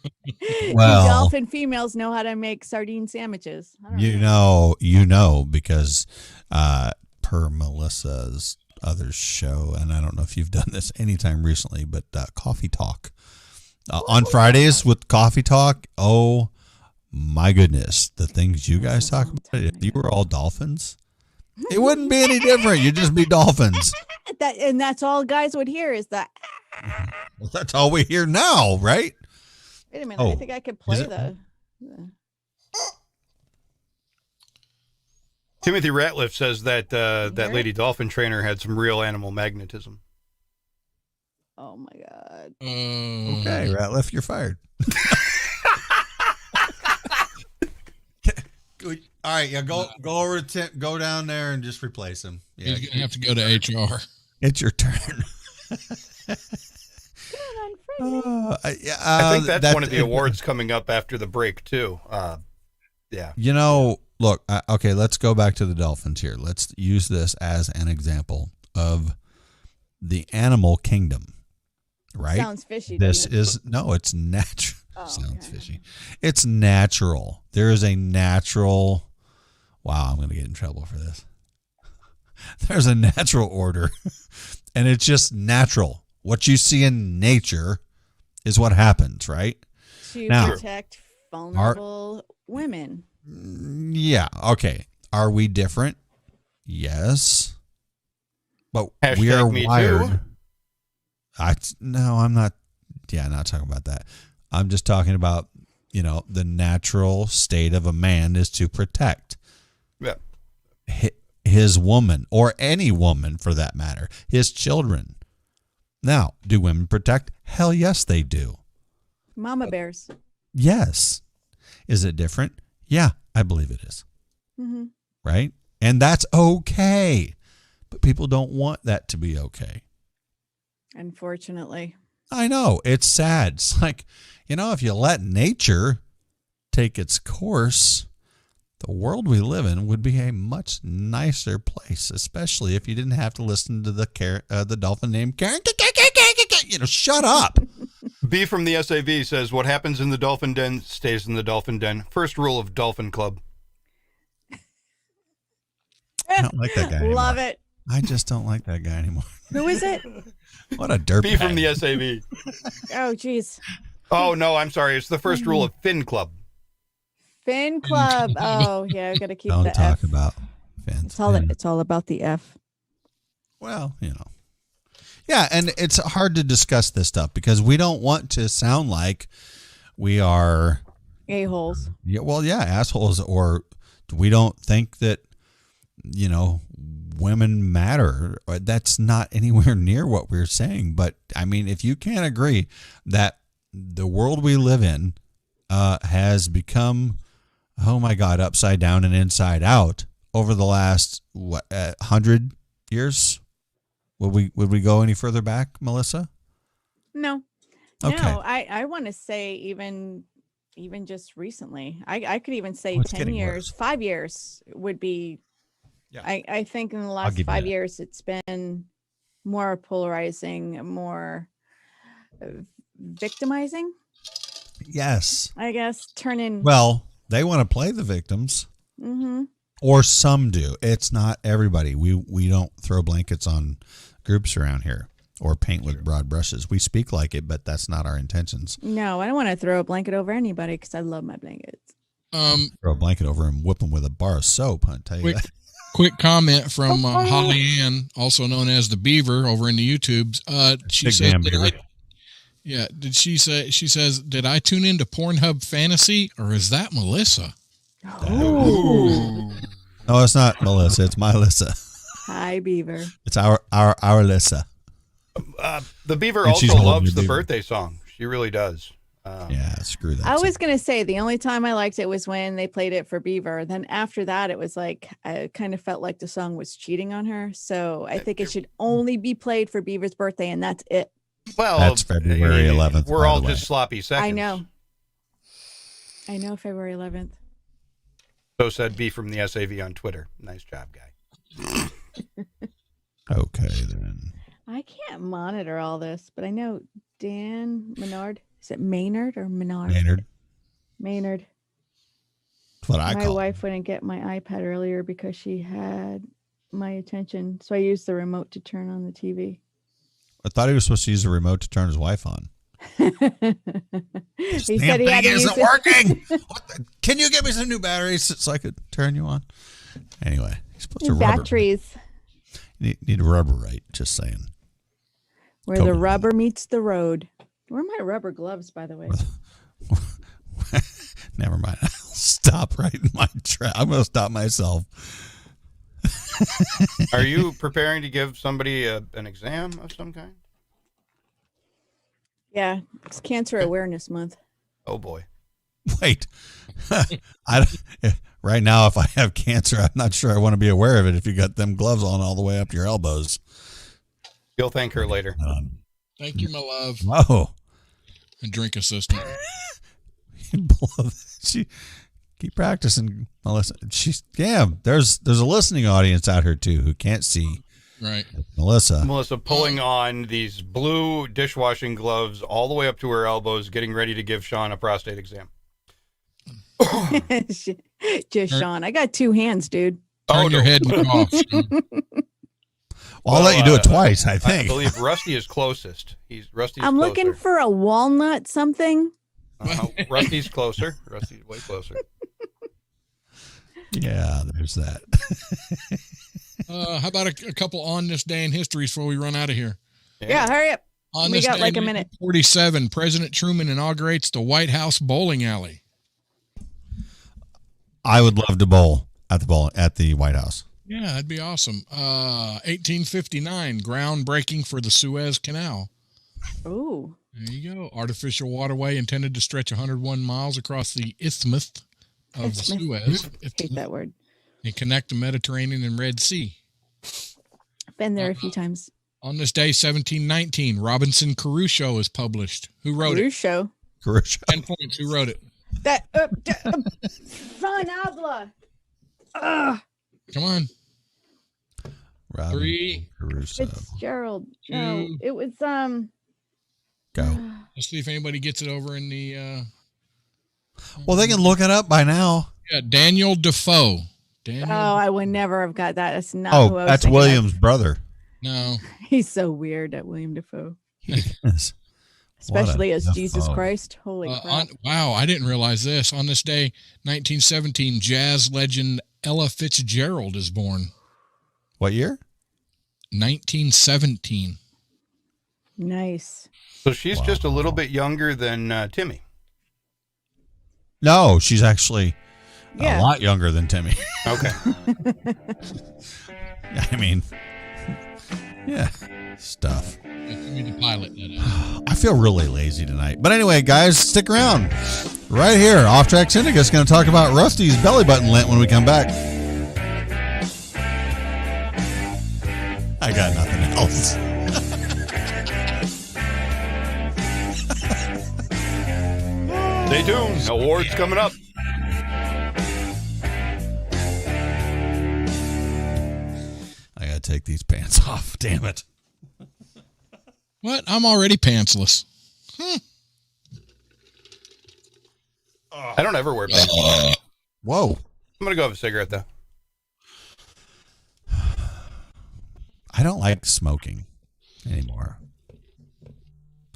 Well, dolphin females know how to make sardine sandwiches. Because per Melissa's other show, and I don't know if you've done this anytime recently, but Coffee Talk on Fridays with Coffee Talk. Oh my goodness, the things you guys talk about. If you were all dolphins, it wouldn't be any different. You'd just be dolphins. That's all guys would hear is that. Well, that's all we hear now, right? Wait a minute. I think I could play the. Timothy Ratliff says that that lady dolphin trainer had some real animal magnetism. Oh my God. Okay, Ratliff, you're fired. All right, yeah, go over to Tim, go down there and just replace him. Yeah, he's gonna have to go to HR. It's your turn. Good on I think that's one of the awards coming up after the break too. Yeah. You know, look, okay, let's go back to the dolphins here. Let's use this as an example of the animal kingdom, right? Sounds fishy. This doesn't it? is, no, it's natural. Oh, Sounds okay. fishy. It's natural. There is a natural, wow, I'm going to get in trouble for this. There's a natural order, and it's just natural. What you see in nature is what happens, right? To Now, protect vulnerable women. Yeah. Okay. Are we different? Yes. But we Hashtag are me wired. too. No, I'm not. Yeah, not talking about that. I'm just talking about, the natural state of a man is to protect Yeah. his woman, or any woman for that matter, his children. Now, do women protect? Hell yes, they do. Mama bears. Yes. Is it different? Yeah, I believe it is. Mm-hmm. Right? And that's okay. But people don't want that to be okay. Unfortunately. I know. It's sad. It's like, if you let nature take its course, the world we live in would be a much nicer place, especially if you didn't have to listen to the dolphin named Karen. Shut up. B from the SAV says, what happens in the dolphin den stays in the dolphin den. First rule of Dolphin Club. I don't like that guy anymore. Love it. I just don't like that guy anymore. Who is it? What a dirtbag. B from the SAV. Oh, geez. Oh, no, I'm sorry. It's the first rule of Fin Club. Fin Club. Oh, yeah, I got to keep Don't the talk F. about fins. It's all about the F. Well, Yeah, and it's hard to discuss this stuff because we don't want to sound like we are A-holes. assholes, or we don't think that, women matter. That's not anywhere near what we're saying. But I mean, if you can't agree that the world we live in has become, oh my God, upside down and inside out over the last 100 years. Would we go any further back, Melissa? No. Okay. No, I want to say even just recently. I could even say Oh, it's 10 getting years, worse. 5 years would be. Yeah. I think in the I'll last give you 5 that. years it's been more polarizing, more victimizing, Yes. I guess. Turning. Well, they want to play the victims, Mm-hmm. or some do. It's not everybody. We don't throw blankets on groups around here or paint with broad brushes. We speak like it, but that's not our intentions. No, I don't want to throw a blanket over anybody because I love my blankets. Throw a blanket over and whip them with a bar of soap. I tell you that. Quick comment from Holly Ann, also known as the Beaver, over in the YouTubes. She Big says, damn beaver. did she say? She says, did I tune into Pornhub Fantasy, or is that Melissa? No, it's not Melissa. It's my Lissa. Hi, Beaver. It's our Lissa. The Beaver And she's also holding loves your the beaver. birthday song. She really does. Yeah, screw that. I was going to say the only time I liked it was when they played it for Beaver. Then after that, it was like, I kind of felt like the song was cheating on her. So I think it should only be played for Beaver's birthday, and that's it. Well, That's February 11th. We're by all the way. just sloppy seconds. I know, February 11th. So said B from the SAV on Twitter. Nice job, guy. Okay, then. I can't monitor all this, but I know Dan Menard. Is it Maynard or Menard? Maynard. That's what I My call it. wife wouldn't get my iPad earlier because she had my attention. So I used the remote to turn on the TV. I thought he was supposed to use the remote to turn his wife on. He Damn thing isn't working. Can you give me some new batteries so I could turn you on? Anyway, you're supposed to rubber. Batteries. Need a rubber right. Just saying. Where the rubber meets the road. Where are my rubber gloves, by the way? Never mind. I'll stop right in my track. I'm going to stop myself. Are you preparing to give somebody an exam of some kind? Yeah, it's Cancer Awareness Month. Oh, boy. Wait. Right now, if I have cancer, I'm not sure I want to be aware of it if you got them gloves on all the way up to your elbows. You'll thank her later. Thank you, my love. Oh, and drink assistant. She keep practicing, Melissa. There's a listening audience out here too who can't see. Right. Melissa pulling on these blue dishwashing gloves all the way up to her elbows, getting ready to give Sean a prostate exam. Just Sean. I got 2 hands, dude. Turn your head and cough. I'll let you do it twice, I think. I believe Rusty is closest. I'm looking for a walnut something. Rusty's closer. Rusty's way closer. Yeah, there's that. How about a couple on this day in history before we run out of here? Yeah, hurry up. We got like a minute. 1947, President Truman inaugurates the White House bowling alley. I would love to bowl at the White House. Yeah, that'd be awesome. 1859, groundbreaking for the Suez Canal. Ooh. There you go. Artificial waterway intended to stretch 101 miles across the isthmus of Suez. I hate that word. And connect the Mediterranean and Red Sea. Been there a few times. On this day, 1719, Robinson Crusoe is published. Who wrote Crusoe. Crusoe. 10 points. Who wrote it? That Son habla. Come on. Robinson 3. Crusoe. Fitzgerald. No, it was Go. Let's see if anybody gets it over in the. Well, they can look it up by now. Yeah, Daniel Defoe. I would never have got that. That's not who I was that's thinking William's of. brother. No. He's so weird, that William Defoe. Yes. Especially as Jesus Christ. Holy crap. Wow, I didn't realize this. On this day, 1917, jazz legend Ella Fitzgerald is born. What year? 1917. Nice. So she's just a little bit younger than Timmy. No, she's actually a lot younger than Timmy. Okay. I mean, yeah, stuff. You need to pilot that out. I feel really lazy tonight. But anyway, guys, stick around. Right here, Off Track Syndicate's going to talk about Rusty's belly button lint when we come back. I got nothing else. Stay tuned. Awards coming up. I got to take these pants off. Damn it. What? I'm already pantsless. I don't ever wear pants. Whoa. I'm going to go have a cigarette, though. I don't like smoking anymore.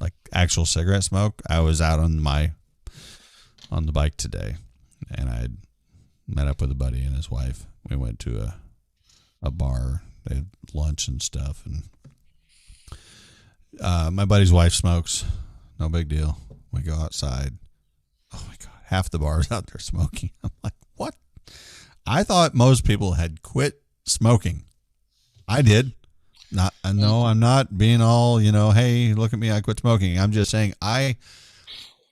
Like actual cigarette smoke. I was out on the bike today, and I met up with a buddy and his wife. We went to a bar. They had lunch and stuff, and my buddy's wife smokes. No big deal. We go outside. Oh my God, half the bar is out there smoking. I'm like, what? I thought most people had quit smoking. I did. No, I'm not being all, hey, look at me, I quit smoking. I'm just saying I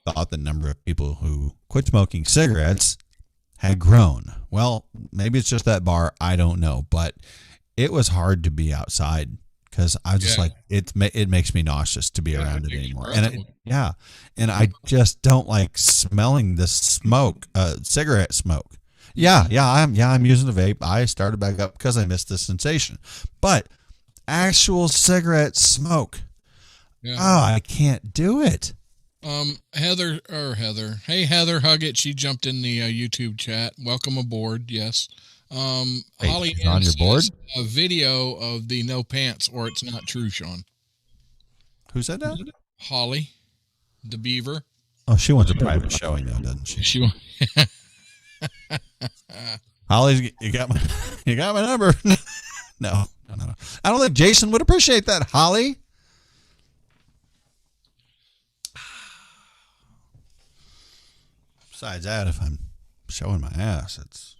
thought the number of people who quit smoking cigarettes had grown. Well, maybe it's just that bar. I don't know. But it was hard to be outside because I was just like, it makes me nauseous to be around it anymore. And and I just don't like smelling the smoke, cigarette smoke. I'm using a vape. I started back up because I missed the sensation. But actual cigarette smoke. Yeah. Oh, I can't do it. Heather. Hey, Heather Huggett. She jumped in the YouTube chat. Welcome aboard. Yes. Holly on your board? A video of the no pants or it's not true, Sean. Who said that? Holly, the beaver. Oh, she wants a private showing though, doesn't she? Holly, you got my number. No. I don't think Jason would appreciate that, Holly. Besides that, if I'm showing my ass, it's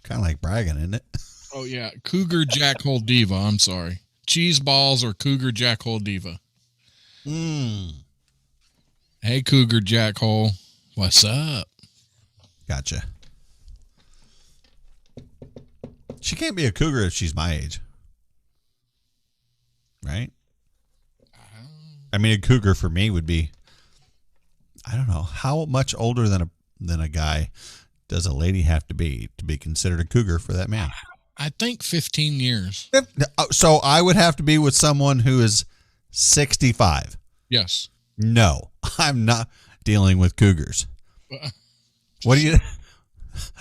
kind of like bragging, isn't it? Oh, yeah. Cougar Jackhole Diva. I'm sorry. Cheese balls or Cougar Jackhole Diva. Hey, Cougar Jackhole. What's up? Gotcha. She can't be a cougar if she's my age. Right? I mean, a cougar for me would be I don't know how much older than a guy does a lady have to be considered a cougar for that man. I think 15 years. So I would have to be with someone who is 65. Yes. No, I'm not dealing with cougars. What do you?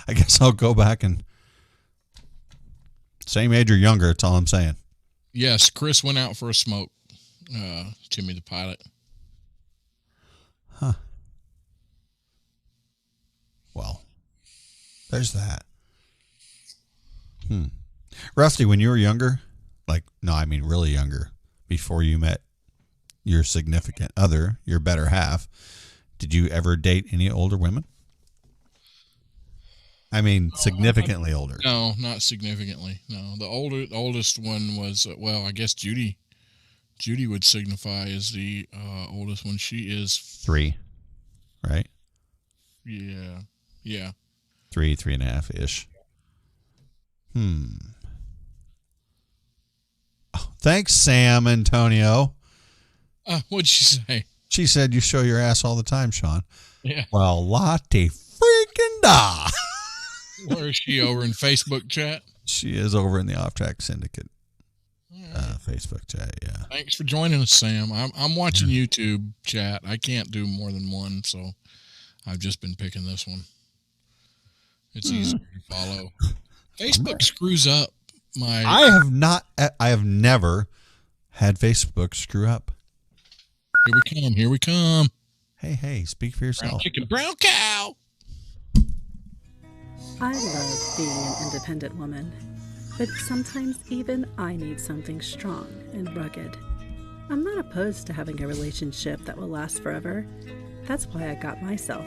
I guess I'll go back and same age or younger. That's all I'm saying. Yes, Chris went out for a smoke. Timmy the pilot. Huh. Well, there's that. Rusty, when you were younger, really younger, before you met your significant other, your better half, did you ever date any older women? I mean, significantly older. No, not significantly. No, the oldest one was I guess Judy. Judy would signify as the oldest one. She is 3, right? Yeah. 3.5 ish. Oh, thanks, Sam Antonio. What'd she say? She said you show your ass all the time, Sean. Yeah. Well, Lottie freaking da. Where is she? Over in Facebook chat? She is over in the Off Track Syndicate Facebook chat. Yeah. Thanks for joining us, Sam. I'm watching YouTube chat. I can't do more than one, so I've just been picking this one. It's easier to follow. Facebook screws up my. I have never had Facebook screw up. Here we come. Hey, speak for yourself. Brown chicken, brown cow. I love being an independent woman, but sometimes even I need something strong and rugged. I'm not opposed to having a relationship that will last forever. That's why I got myself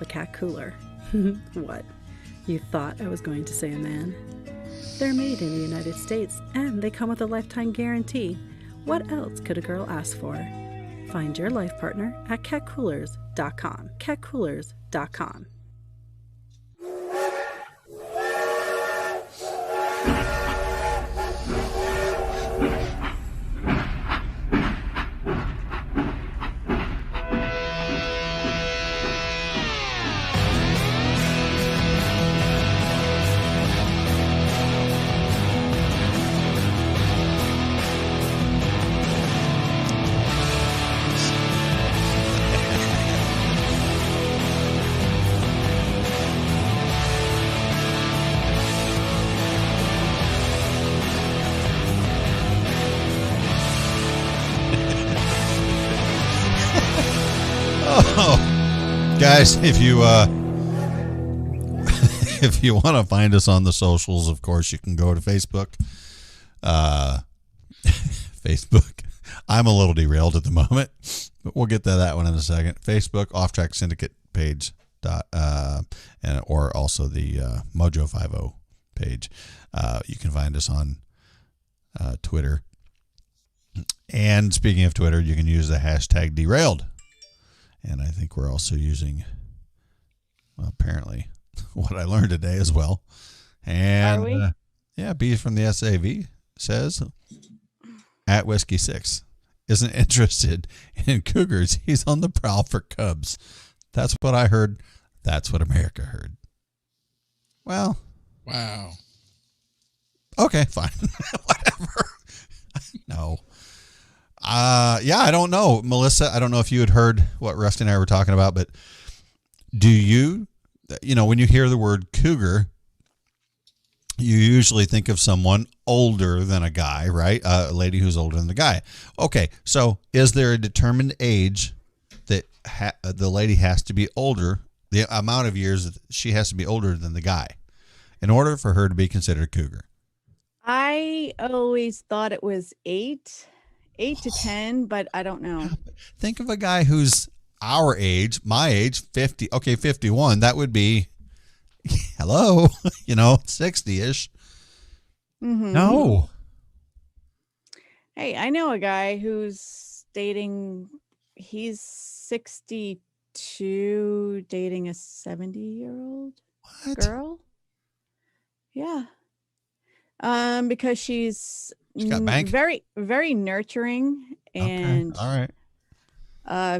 a cat cooler. What? You thought I was going to say a man? They're made in the United States, and they come with a lifetime guarantee. What else could a girl ask for? Find your life partner at catcoolers.com. Catcoolers.com. Guys, if you if you want to find us on the socials, of course, you can go to Facebook. Facebook. I'm a little derailed at the moment, but we'll get to that one in a second. Facebook, Off Track Syndicate page, or also the Mojo 50 page. You can find us on Twitter. And speaking of Twitter, you can use the hashtag derailed. And I think we're also using, apparently, what I learned today as well. And Are we? B from the SAV says, at Whiskey 6 isn't interested in cougars. He's on the prowl for cubs. That's what I heard. That's what America heard. Well. Wow. Okay, fine. Whatever. No. I don't know, Melissa. I don't know if you had heard what Rusty and I were talking about, but do you, when you hear the word cougar, you usually think of someone older than a guy, right? A lady who's older than the guy. Okay, so is there a determined age that the lady has to be older, the amount of years that she has to be older than the guy in order for her to be considered a cougar? I always thought it was 8 to 10, but I don't know. Think of a guy who's our age, my age, 50. Okay, 51. That would be, hello, 60-ish. Mm-hmm. No. Hey, I know a guy who's dating, he's 62, dating a 70-year-old girl. Yeah. Because she's got bank? very, very nurturing and okay. All right.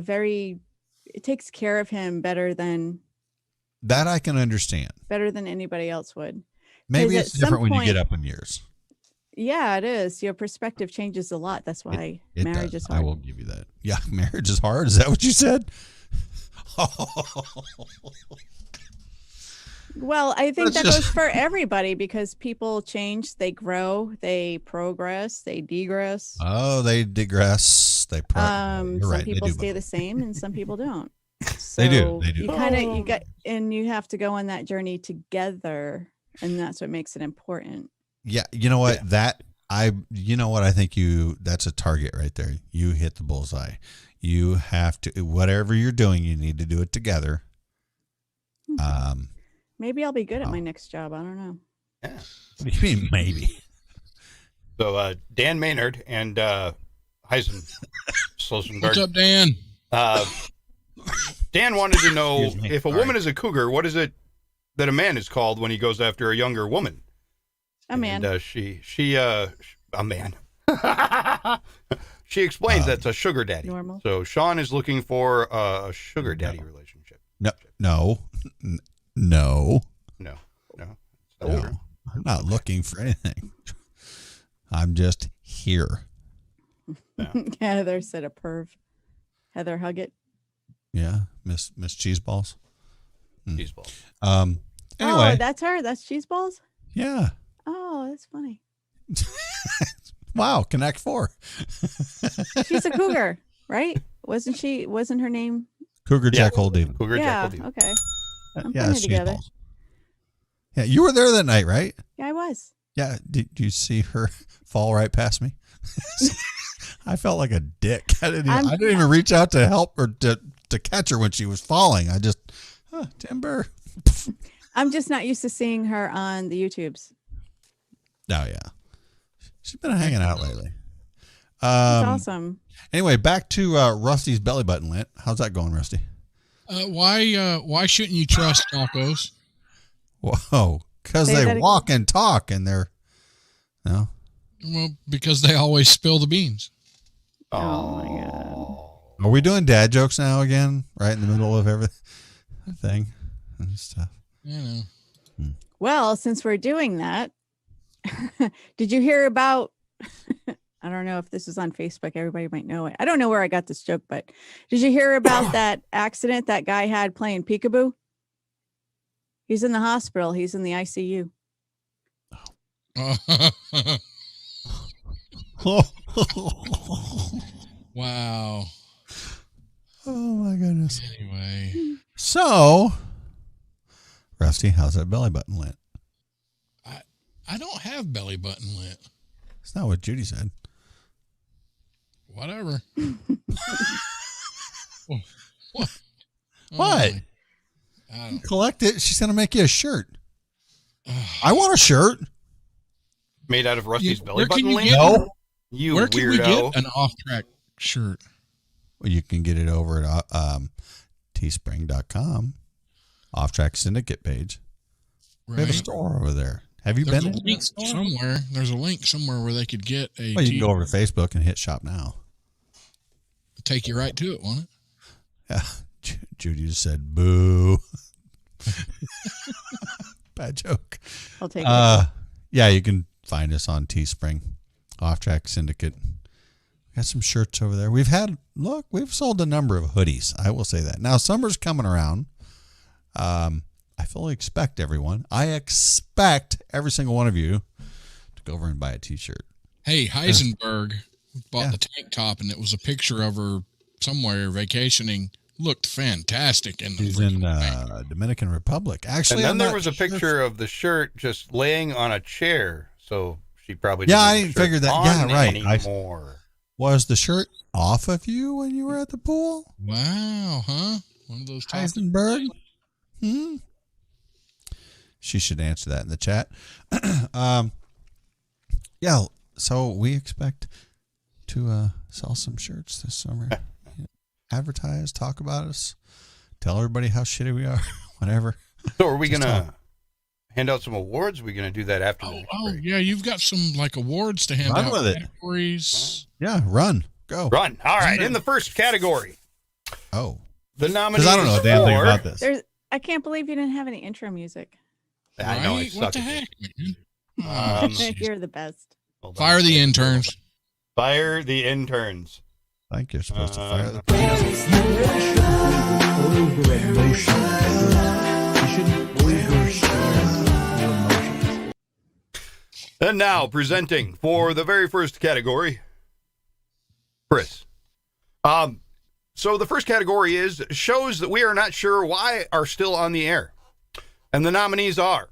very takes care of him better than That I can understand. anybody else would. Maybe 'Cause it's at different some when you get point- up in years. Yeah, it is. Your perspective changes a lot. That's why It marriage does. is hard. I will give you that. Yeah, marriage is hard. Is that what you said? Well, I think Let's that just- goes for everybody because people change, they grow, they progress, they degress. Oh, they digress. They you're Some right. people they do stay both. the same and some people don't. They do. So They do. You kind of you have to go on that journey together, and that's what makes it important. Yeah, you know what? You know what? I think that's a target right there. You hit the bullseye. You have to, whatever you're doing, you need to do it together. Maybe I'll be good at my next job. I don't know. Yeah. What do you mean, maybe? So Dan Maynard and Heisen What's up, Dan? Dan wanted to know Excuse me. if a woman is a cougar, what is it that a man is called when he goes after a younger woman? A man. And a man. She explains that's a sugar daddy. Normal. So Sean is looking for a sugar daddy relationship. No. No. I'm not looking for anything. I'm just here. Heather said a perv. Heather Huggett. Yeah, Miss Cheeseballs. Cheeseballs. Anyway. Oh, that's her. That's Cheeseballs. Yeah. Oh, that's funny. Wow. Connect 4. She's a cougar, right? Wasn't her name? Cougar Jack Holdeven. Cougar Yeah. Jack Holdeven. Okay. I'm Yeah, putting it it's together. Cheeseballs. Yeah, you were there that night, right? Yeah, I was. Yeah. Did you see her fall right past me? I felt like a dick. I didn't even reach out to help her to catch her when she was falling. I just, timber. I'm just not used to seeing her on the YouTubes. Oh yeah, she's been hanging out lately. That's awesome. Anyway, back to Rusty's belly button lint. How's that going, Rusty? Why shouldn't you trust tacos? Whoa, because Say they that walk and talk, and they're no. Well, because they always spill the beans. Oh my God. Are we doing dad jokes now again? Right in the middle of everything and stuff. You know. Well, since we're doing that, did you hear about? I don't know if this is on Facebook. Everybody might know it. I don't know where I got this joke, but did you hear about that accident that guy had playing peekaboo? He's in the hospital. He's in the ICU. Wow. Oh my goodness. Anyway. So, Rusty, how's that belly button lint? I don't have belly button lint. That's not what Judy said. Whatever. What? What? I don't. Collect it. She's going to make you a shirt. I want a shirt. Made out of Rusty's belly Where can button you lint? get? No. You Where weirdo. can we get an off-track shirt? Well, you can get it over at teespring.com. Off Track Syndicate page. We have a Right. store over there. Have you There's been a in link the store? somewhere. There's a link somewhere where they could get a. Well, you can go over to Facebook and hit shop now. Take you right to it, won't it? Yeah. Judy just said, boo. Bad joke. I'll take it. Yeah, you can find us on Teespring. Off Track Syndicate. Got some shirts over there. We've sold a number of hoodies. I will say that. Now, summer's coming around. I fully expect everyone. I expect every single one of you to go over and buy a t-shirt. Hey, Heisenberg bought Yeah. the tank top, and it was a picture of her somewhere vacationing. Looked fantastic in the She's in Dominican Republic. Actually, And then I'm there not was a sure. picture of the shirt just laying on a chair. So she probably Yeah, didn't I have the shirt figured that. on Yeah, right. Anymore. Was the shirt off of you when you were at the pool? Wow, huh? One of those tops. Heisenberg? She should answer that in the chat. Yeah, so we expect to sell some shirts this summer. Advertise, talk about us, tell everybody how shitty we are, whatever. So are we Just going talk. to hand out some awards? Are we going to do that after the next break? Yeah, you've got some like awards to hand Run out. with it. Categories. Yeah, run. Go. Run. All right. In the first category, Oh. The nominees Because I don't know a damn thing for- about this. I can't believe you didn't have any intro music. I know I Right? suck What the at heck, man? You're the best. Hold on. Fire the interns. Fire the interns. I think you're supposed to fire the And now presenting for the very first category, Chris. So the first category is shows that we are not sure why are still on the air. And the nominees are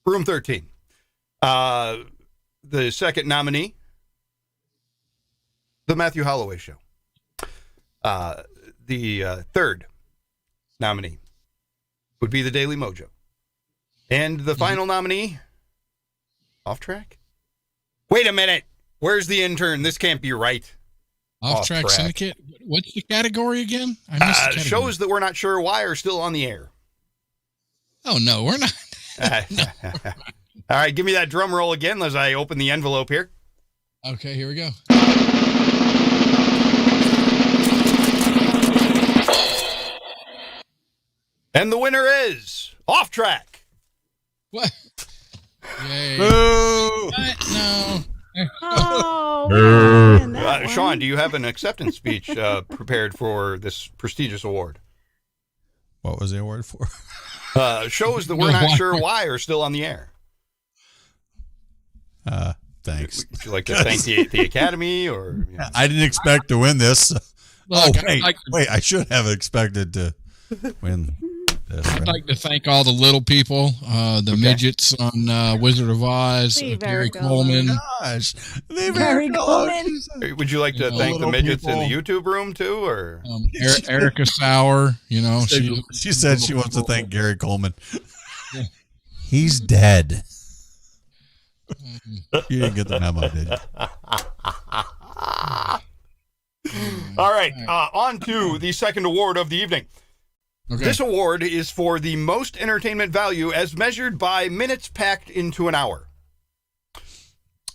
Room 13. The second nominee, The Matthew Holloway Show. The third nominee would be The Daily Mojo. And the final nominee, Off Track? Wait a minute. Where's the intern? This can't be right. Off Track Syndicate. What's the category again? I missed the category. Shows that we're not sure why are still on the air. Oh, no, we're not. All right, give me that drum roll again as I open the envelope here. Okay, here we go. And the winner is Off Track. What? Yay. Boo! What? No. Oh, Sean, do you have an acceptance speech prepared for this prestigious award? What was the award for? Shows that we're not sure why are still on the air. Thanks. Would you like to thank the Academy? Or you know? I didn't expect to win this. Look, Wait, I should have expected to win this. I'd like to thank all the little people, the midgets on Wizard of Oz, Gary Coleman. Gosh, Gary Coleman. Would you like to thank the midgets in the YouTube room too, or Erica Sauer? You know, she said she wants to thank Gary Coleman. He's dead. You didn't get the memo, did you? All right, on to the second award of the evening. Okay. This award is for the most entertainment value as measured by minutes packed into an hour.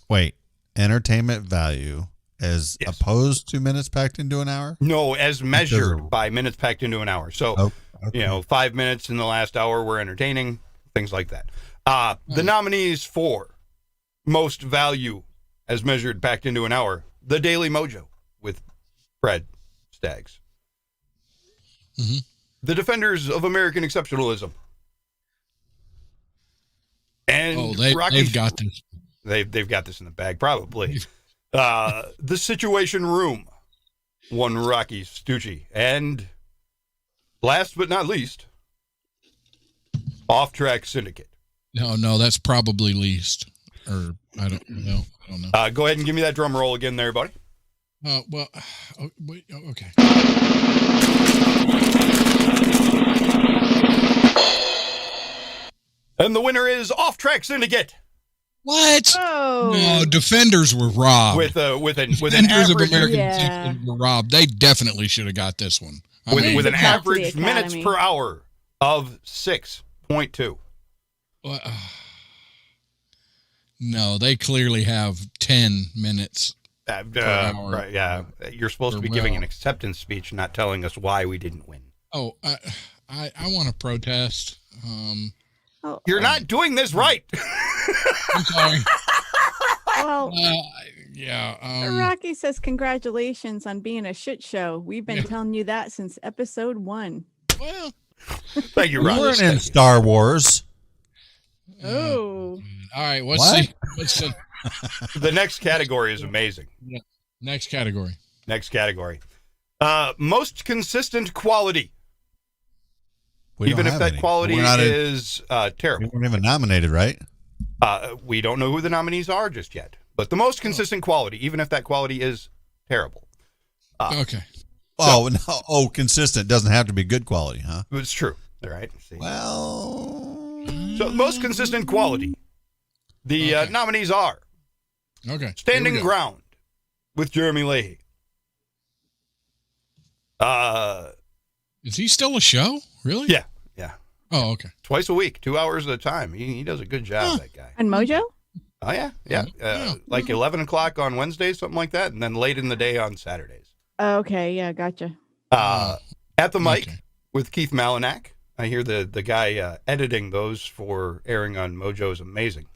Wait, entertainment value as opposed to minutes packed into an hour? No, as measured by minutes packed into an hour. So, okay. 5 minutes in the last hour were entertaining, things like that. The nominees for most value as measured packed into an hour, The Daily Mojo with Fred Staggs. Mm-hmm. The Defenders of American Exceptionalism. And they've got this. They've got this in the bag, probably. The Situation Room, one Rocky Stucci. And last but not least, Off Track Syndicate. No, that's probably least. Or I don't know. Go ahead and give me that drum roll again there, buddy. Okay. And the winner is Off Track Syndicate. What? Oh. No, Defenders were robbed. With an Defenders of average, American Exceptionalism were robbed. They definitely should have got this one. with an Talk to the average minutes Academy. per hour of 6.2. No, they clearly have 10 minutes. Per hour. Right, yeah. You're supposed to be giving an acceptance speech, not telling us why we didn't win. Oh, I want to protest. You're not doing this right. I'm sorry. Well, yeah. Rocky says congratulations on being a shit show. We've been telling you that since episode 1. Well, thank you, We Rocky. weren't in Star Wars. Oh. All right. What? Let's see. The next category is amazing. Yeah. Next category. Most consistent quality. We Even don't if have that any. quality We're not in- is terrible. We weren't even nominated, right? We don't know who the nominees are just yet. But the most consistent quality, even if that quality is terrible. Okay. Consistent doesn't have to be good quality, huh? It's true. All right. See. Well, So most consistent quality. The nominees are Okay. Standing Ground with Jeremy Leahy. Is he still a show? Really? Yeah. Oh, okay. Twice a week, 2 hours at a time. He does a good job, that guy. And Mojo? Oh, yeah. Like 11 o'clock on Wednesdays, something like that, and then late in the day on Saturdays. Okay, yeah, gotcha. At the mic with Keith Malinak. I hear the guy editing those for airing on Mojo is amazing.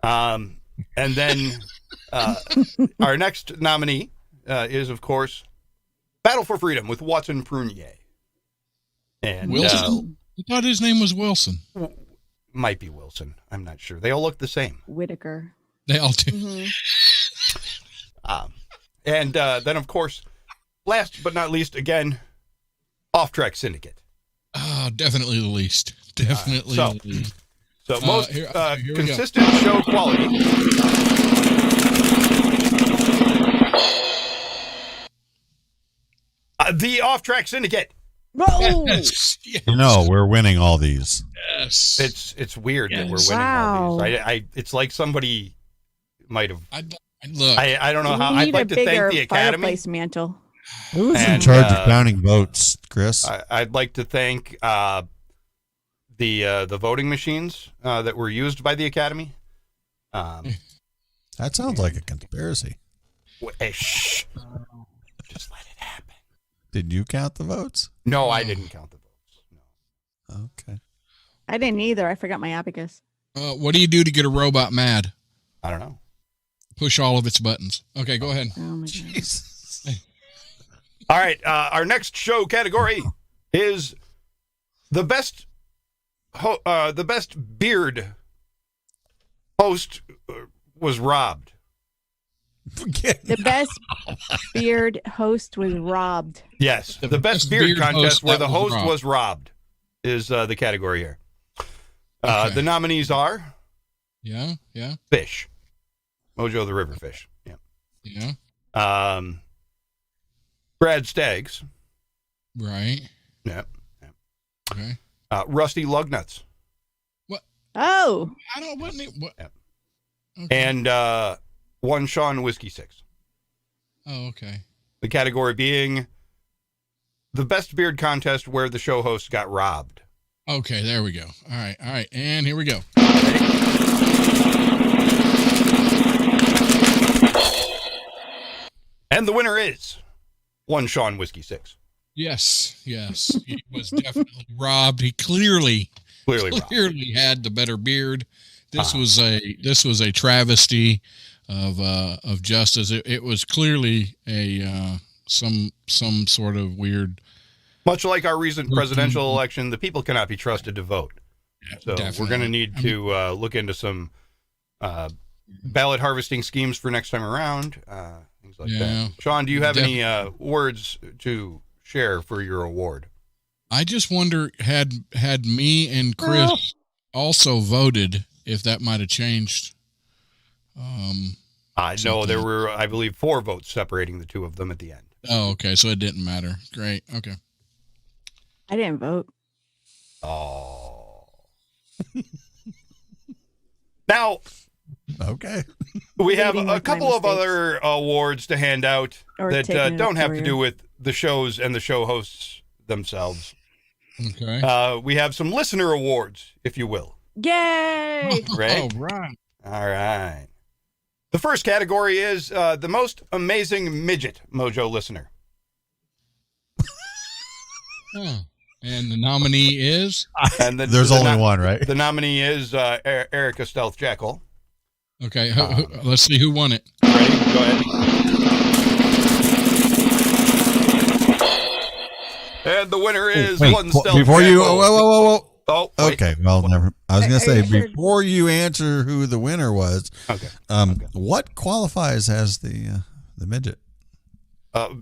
And then our next nominee is, of course, Battle for Freedom with Watson Prunier. And Wilson? I thought his name was Wilson. Might be Wilson. I'm not sure. They all look the same. Whitaker. They all do. Mm-hmm. And then, of course, last but not least, again, Off Track Syndicate. Definitely the least. Definitely the least. So most here we consistent show quality. The Off Track Syndicate. Yes. We're winning all these. Yes. It's weird that we're winning all these. It's like somebody might have. Look, I don't know how. We I'd need like a to thank the bigger Academy. fireplace mantle. Who's in charge of counting votes, Chris? I'd like to thank the voting machines that were used by the Academy. That sounds like a conspiracy. Shh. Just let it happen. Did you count the votes? No, I didn't count the votes. No. Okay. I didn't either. I forgot my abacus. What do you do to get a robot mad? I don't know. Push all of its buttons. Okay, go ahead. Oh my god. Jesus. All right. Our next show category is the best beard host was robbed. The best beard host was robbed. Yes, the best beard contest where the host was robbed is the category here. The nominees are Fish, Mojo the River Fish. Yeah. Brad Staggs. Right. Yep. Okay. Rusty Lugnuts. What? Oh. I don't. What? Yep. Okay. And One Sean Whiskey 6. Oh, okay. The category being the best beard contest where the show host got robbed. Okay, there we go. All right, and here we go. And the winner is One Sean Whiskey 6. Yes. He was definitely robbed. He clearly had the better beard. This was a travesty of justice. It was clearly a some sort of weird. Much like our recent presidential election, the people cannot be trusted to vote. So Definitely. We're going to need to look into some ballot harvesting schemes for next time around. Things like that. Sean, do you have any words to share for your award? I just wonder had me and Chris also voted, if that might have changed. No, there were, I believe, 4 votes separating the two of them at the end. Oh, okay. So it didn't matter. Great. Okay. I didn't vote. Oh. Now, okay. We have a couple of other awards to hand out that don't have to do with the shows and the show hosts themselves. Okay. We have some listener awards, if you will. Yay! Right? Oh, right. All right. The first category is the most amazing midget Mojo listener. Oh. And the nominee is? And there's only one, right? The nominee is Erica Stealth Jackal. Okay, let's see who won it. Ready? Go ahead. And the winner is one Stealth before Jackal. you, whoa. Oh, okay. Well, never. I was going to say before you answer who the winner was. Okay. What qualifies as the midget?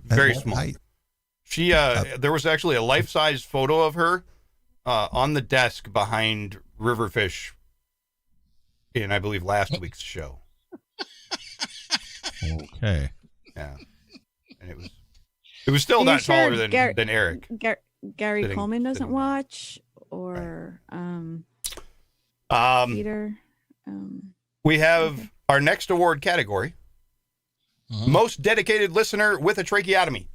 Very small. Height? She there was actually a life-size photo of her on the desk behind Riverfish in, I believe, last week's show. Okay. Yeah. And it was still not taller than Eric. Gary Coleman doesn't watch, or Peter. We have our next award category: most dedicated listener with a tracheotomy.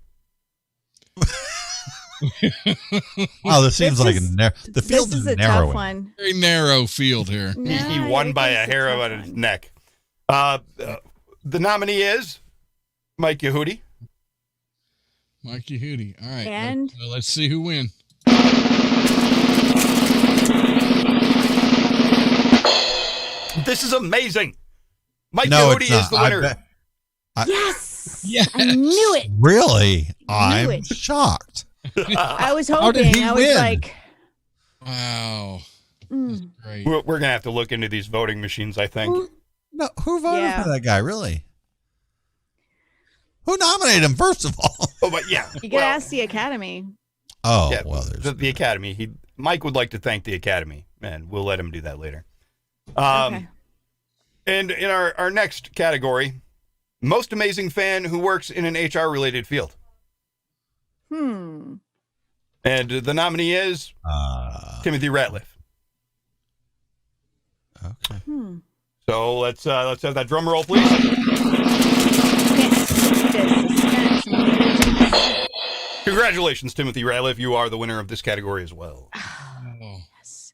Wow, this seems like the field is narrowing. Tough one. Very narrow field here. He won by a hair on his neck. The nominee is Mike Yehudi. Mike Yehudi. All right. And let's see who wins. This is amazing. Mike Yehudi is the winner. Yes. Yes. I knew it. Really? I'm it. shocked. I was How did hoping. he I was win? like, Wow. mm. Great. We're going to have to look into these voting machines, I think. Who voted Yeah. for that guy, really? Who nominated him, first of all? Oh, but yeah. You could ask the Academy. Oh, Yeah, well, there's... the Academy. Mike would like to thank the Academy, and we'll let him do that later. Okay. And in our next category, most amazing fan who works in an HR-related field. Hmm. And the nominee is Timothy Ratliff. Okay. Hmm. So let's have that drum roll, please. Congratulations, Timothy Ratliff. You are the winner of this category as well. Yes.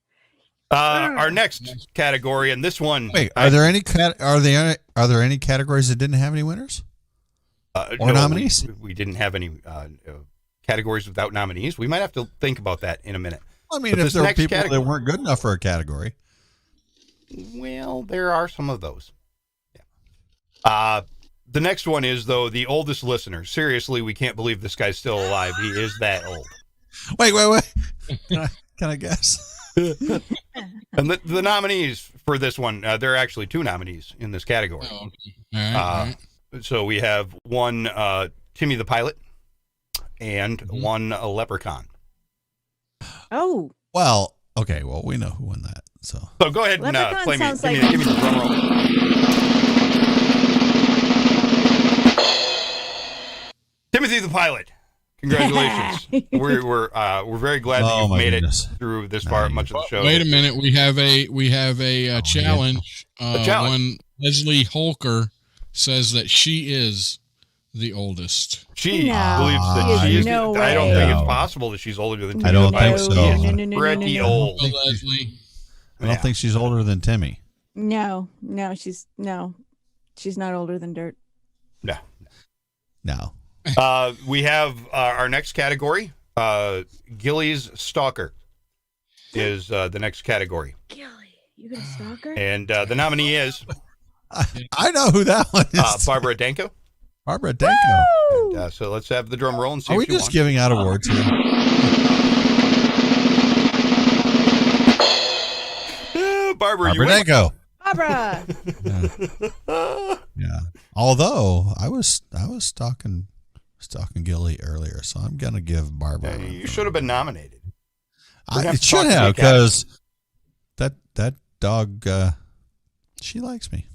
Our next category, and this one. Wait, are there any categories that didn't have any winners or nominees? We didn't have any categories without nominees. We might have to think about that in a minute. I mean, if there were people that weren't good enough for a category. Well, there are some of those. Yeah. The next one is, though, the oldest listener. Seriously, we can't believe this guy's still alive. He is that old. Wait. Can I guess? And the nominees for this one, there are actually two nominees in this category. Oh, okay. All right. So we have one Timmy the Pilot and one Leprechaun. Oh. Well, okay. Well, we know who won that. So go ahead and play me. Sounds Give like- me the drum roll. Timothy the Pilot. Congratulations. We're very glad that you've made it through this part much of the show. Wait a minute. We have a challenge. When Leslie Holker says that she is the oldest. She believes that she is. No I don't way. think it's possible that she's older than Timmy. I don't the Pilot. think so. She is pretty old. Leslie. I don't think she's older than Timmy. No, she's not older than dirt. No. We have our next category. Gilly's Stalker is the next category. Gilly, you got a stalker? And the nominee is I know who that one is. Barbara Danko. Barbara Danko. And, so let's have the drum roll and see Are if we she just won. giving out awards here? Barbara, you Barbara win. Danko. Barbara. Yeah. Although I was stalking Gilly earlier, so I'm gonna give Barbara. You should have been nominated. It should have, because that dog, she likes me.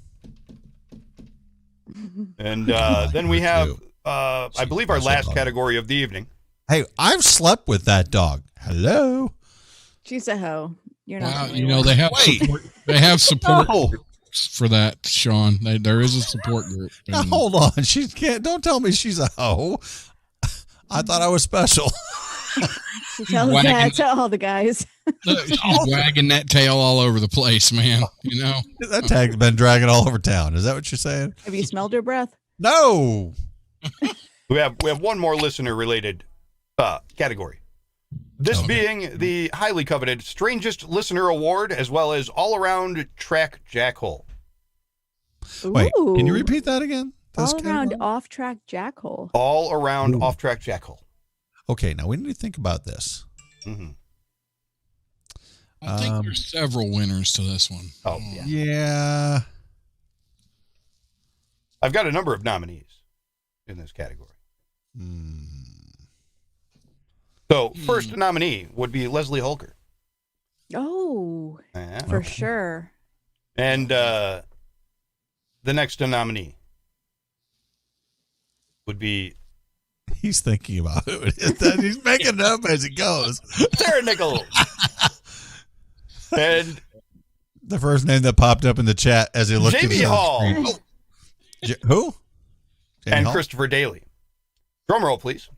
And then we have, I believe, our last category of the evening. Hey, I've slept with that dog. Hello. She's a hoe. You're not. Wow, the only you know one. they have support. They have support No. for that, Sean. There is a support group. Now, And hold on. She can't. Don't tell me she's a hoe. I thought I was special. She tells wagging- that to all the guys. she's wagging that tail all over the place, man. You know That tag's been dragging all over town. Is that what you're saying? Have you smelled her breath? No. We have one more listener related category. This being the highly coveted Strangest Listener Award, as well as all around track jackhole. Wait, can you Ooh. repeat that again? All around off-track jackhole. All around off track jackhole. Okay, now we need to think about this. Mm-hmm. I think there's several winners to this one. Oh yeah. Yeah. I've got a number of nominees in this category. So first nominee would be Leslie Holker. Oh, Yeah. for sure. And the next nominee would be He's thinking about who it is. He's making it up as he goes. Sarah Nichols. And The first name that popped up in the chat as he looked Jamie at the Hall. screen. Who? Jamie And Hall? Christopher Daly. Drum roll, please.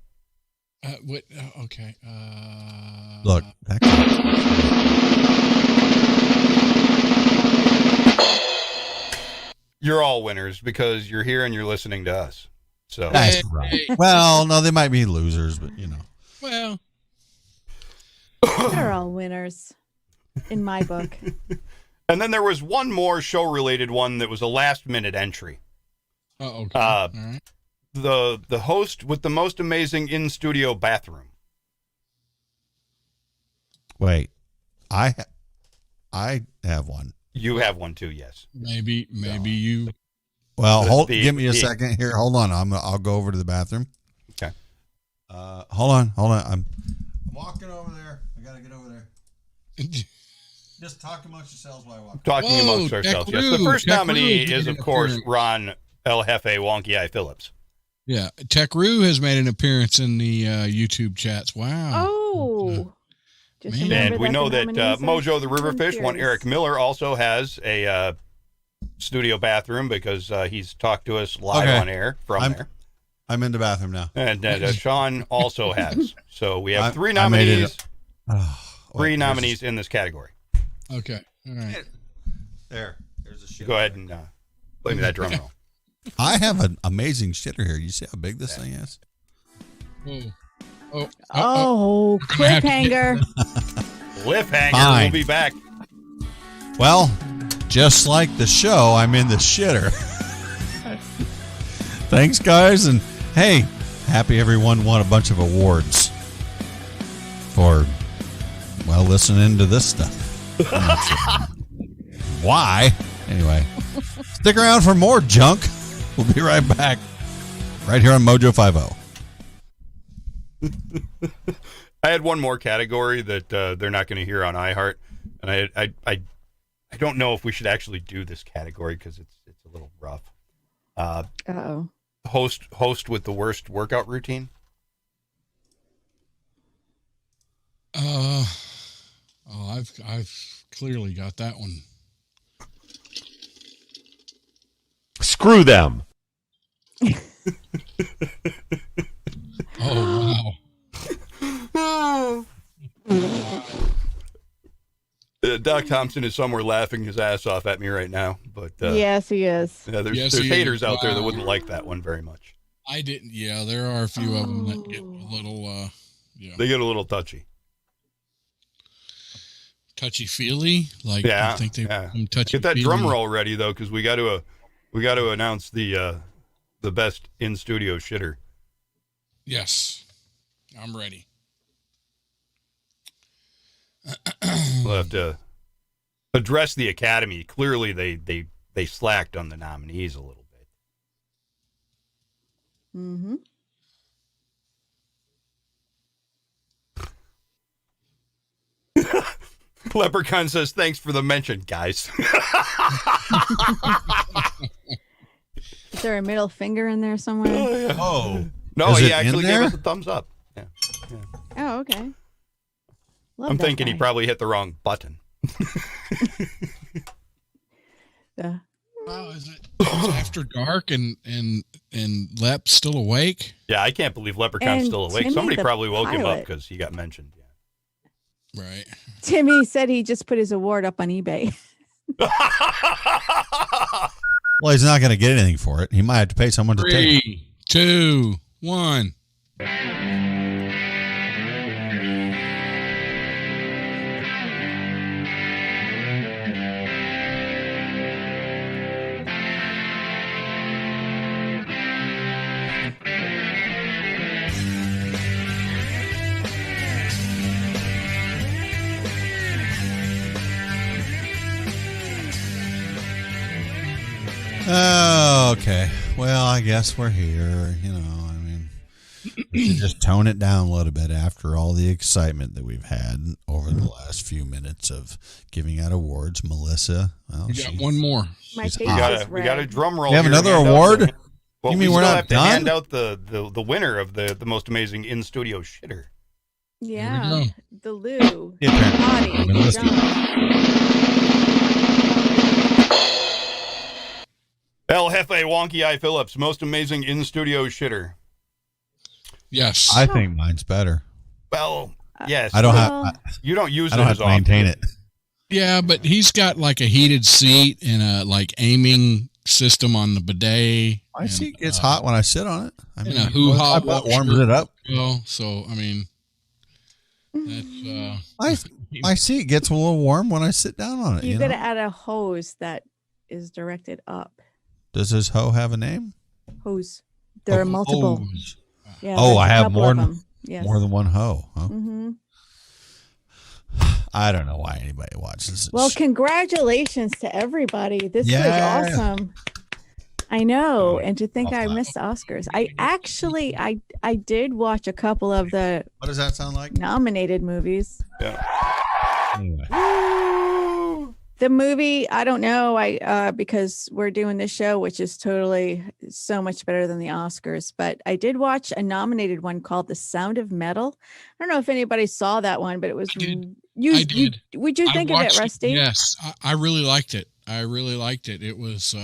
What? Okay. Look, that guy. You're all winners because you're here and you're listening to us. So That's right. Well, no, they might be losers, but you know. Well, They're all winners in my book. And then there was one more show-related one that was a last-minute entry. Oh, okay. All right. The host with the most amazing in-studio bathroom. Wait, I have one. You have one too, yes. Maybe you. Well, give me a second here. Hold on. I'll go over to the bathroom. Okay. Hold on. I'm walking over there. I gotta get over there. Just talk amongst yourselves while I walk. Talking amongst ourselves. Yes. The first nominee is, of course, Ron El Jefe Wonky Eye Phillips. Yeah. Tech Roo has made an appearance in the YouTube chats. Wow. Oh. And we know that Mojo the Riverfish, one Eric Miller, also has a studio bathroom because he's talked to us live on air from there. I'm in the bathroom now. And Sean also has. So we have three nominees. Three nominees in this category. Okay. All right. There's a shit. Go ahead and play me that drum roll. I have an amazing shitter here. You see how big this thing is? Oh, cliffhanger. Cliffhanger. Fine. We'll be back. Well, just like the show, I'm in the shitter. Thanks, guys. And hey, happy everyone won a bunch of awards for, well, listening to this stuff. I'm not sure why? Anyway, stick around for more junk. We'll be right back. Right here on Mojo 50. I had one more category that they're not going to hear on iHeart, and I don't know if we should actually do this category because it's a little rough. Uh-oh. Host with the worst workout routine. I've clearly got that one. Screw them. Oh, wow. Doc Thompson is somewhere laughing his ass off at me right now, but yes, he is. Yeah, there's haters out there that wouldn't like that one very much. I didn't. Yeah, there are a few of them that get a little. They get a little touchy. Touchy-feely, like yeah, I think they touchy. Get that drum roll ready though, because we got to announce the best in studio shitter. Yes, I'm ready. We'll have to address the Academy. Clearly, they slacked on the nominees a little bit. Mm-hmm. Leprechaun says, "Thanks for the mention, guys." Is there a middle finger in there somewhere? Oh, no, he actually gave us a thumbs up. Yeah. Oh, okay. I'm thinking he probably hit the wrong button. Yeah. Wow, is it after dark and Lep's still awake? Yeah, I can't believe Leprechaun's And still awake. Timmy Somebody the probably woke him up pilot. because he got mentioned. Yeah. Right. Timmy said he just put his award up on eBay. Well, he's not going to get anything for it. He might have to pay someone to take it. 3, 2, 1. Oh, okay. Well, I guess we're here. You know, I mean, we should just tone it down a little bit after all the excitement that we've had over the last few minutes of giving out awards. Melissa, well, We got one more. My she's face hot. is We got a red. drum roll. We have here another to hand out award? the- Well, You we mean we're still not have to done? hand out the winner of the most amazing in studio shitter. Yeah. The Lou. Yeah, apparently. Body. I've been listening. El Jefe Wonky Eye Phillips, most amazing in studio shitter. Yes. I think mine's better. Well, yes. I don't have. You don't use I don't it have as to often. maintain it. Yeah, but he's got like a heated seat and a like aiming system on the bidet. My seat gets hot when I sit on it. I mean, a hoo-ha warms it up. Well, so I mean, that's my seat gets a little warm when I sit down on it. You You got know? to add a hose that is directed up. Does this hoe have a name? Hose. There are multiple. Hose. Yeah, Oh, there's I a have couple more of than them. Yes. more than one hoe. Huh? Mm-hmm. I don't know why anybody watches this. Well, congratulations to everybody. This Yeah. was awesome. I know, and to think I missed the Oscars. I did watch a couple of the What does that sound like? nominated movies. Yeah. Anyway. The movie, I don't know, because we're doing this show, which is totally so much better than the Oscars. But I did watch a nominated one called The Sound of Metal. I don't know if anybody saw that one, but it was. I did. Would you think of it, Rusty? Yes, I really liked it. It was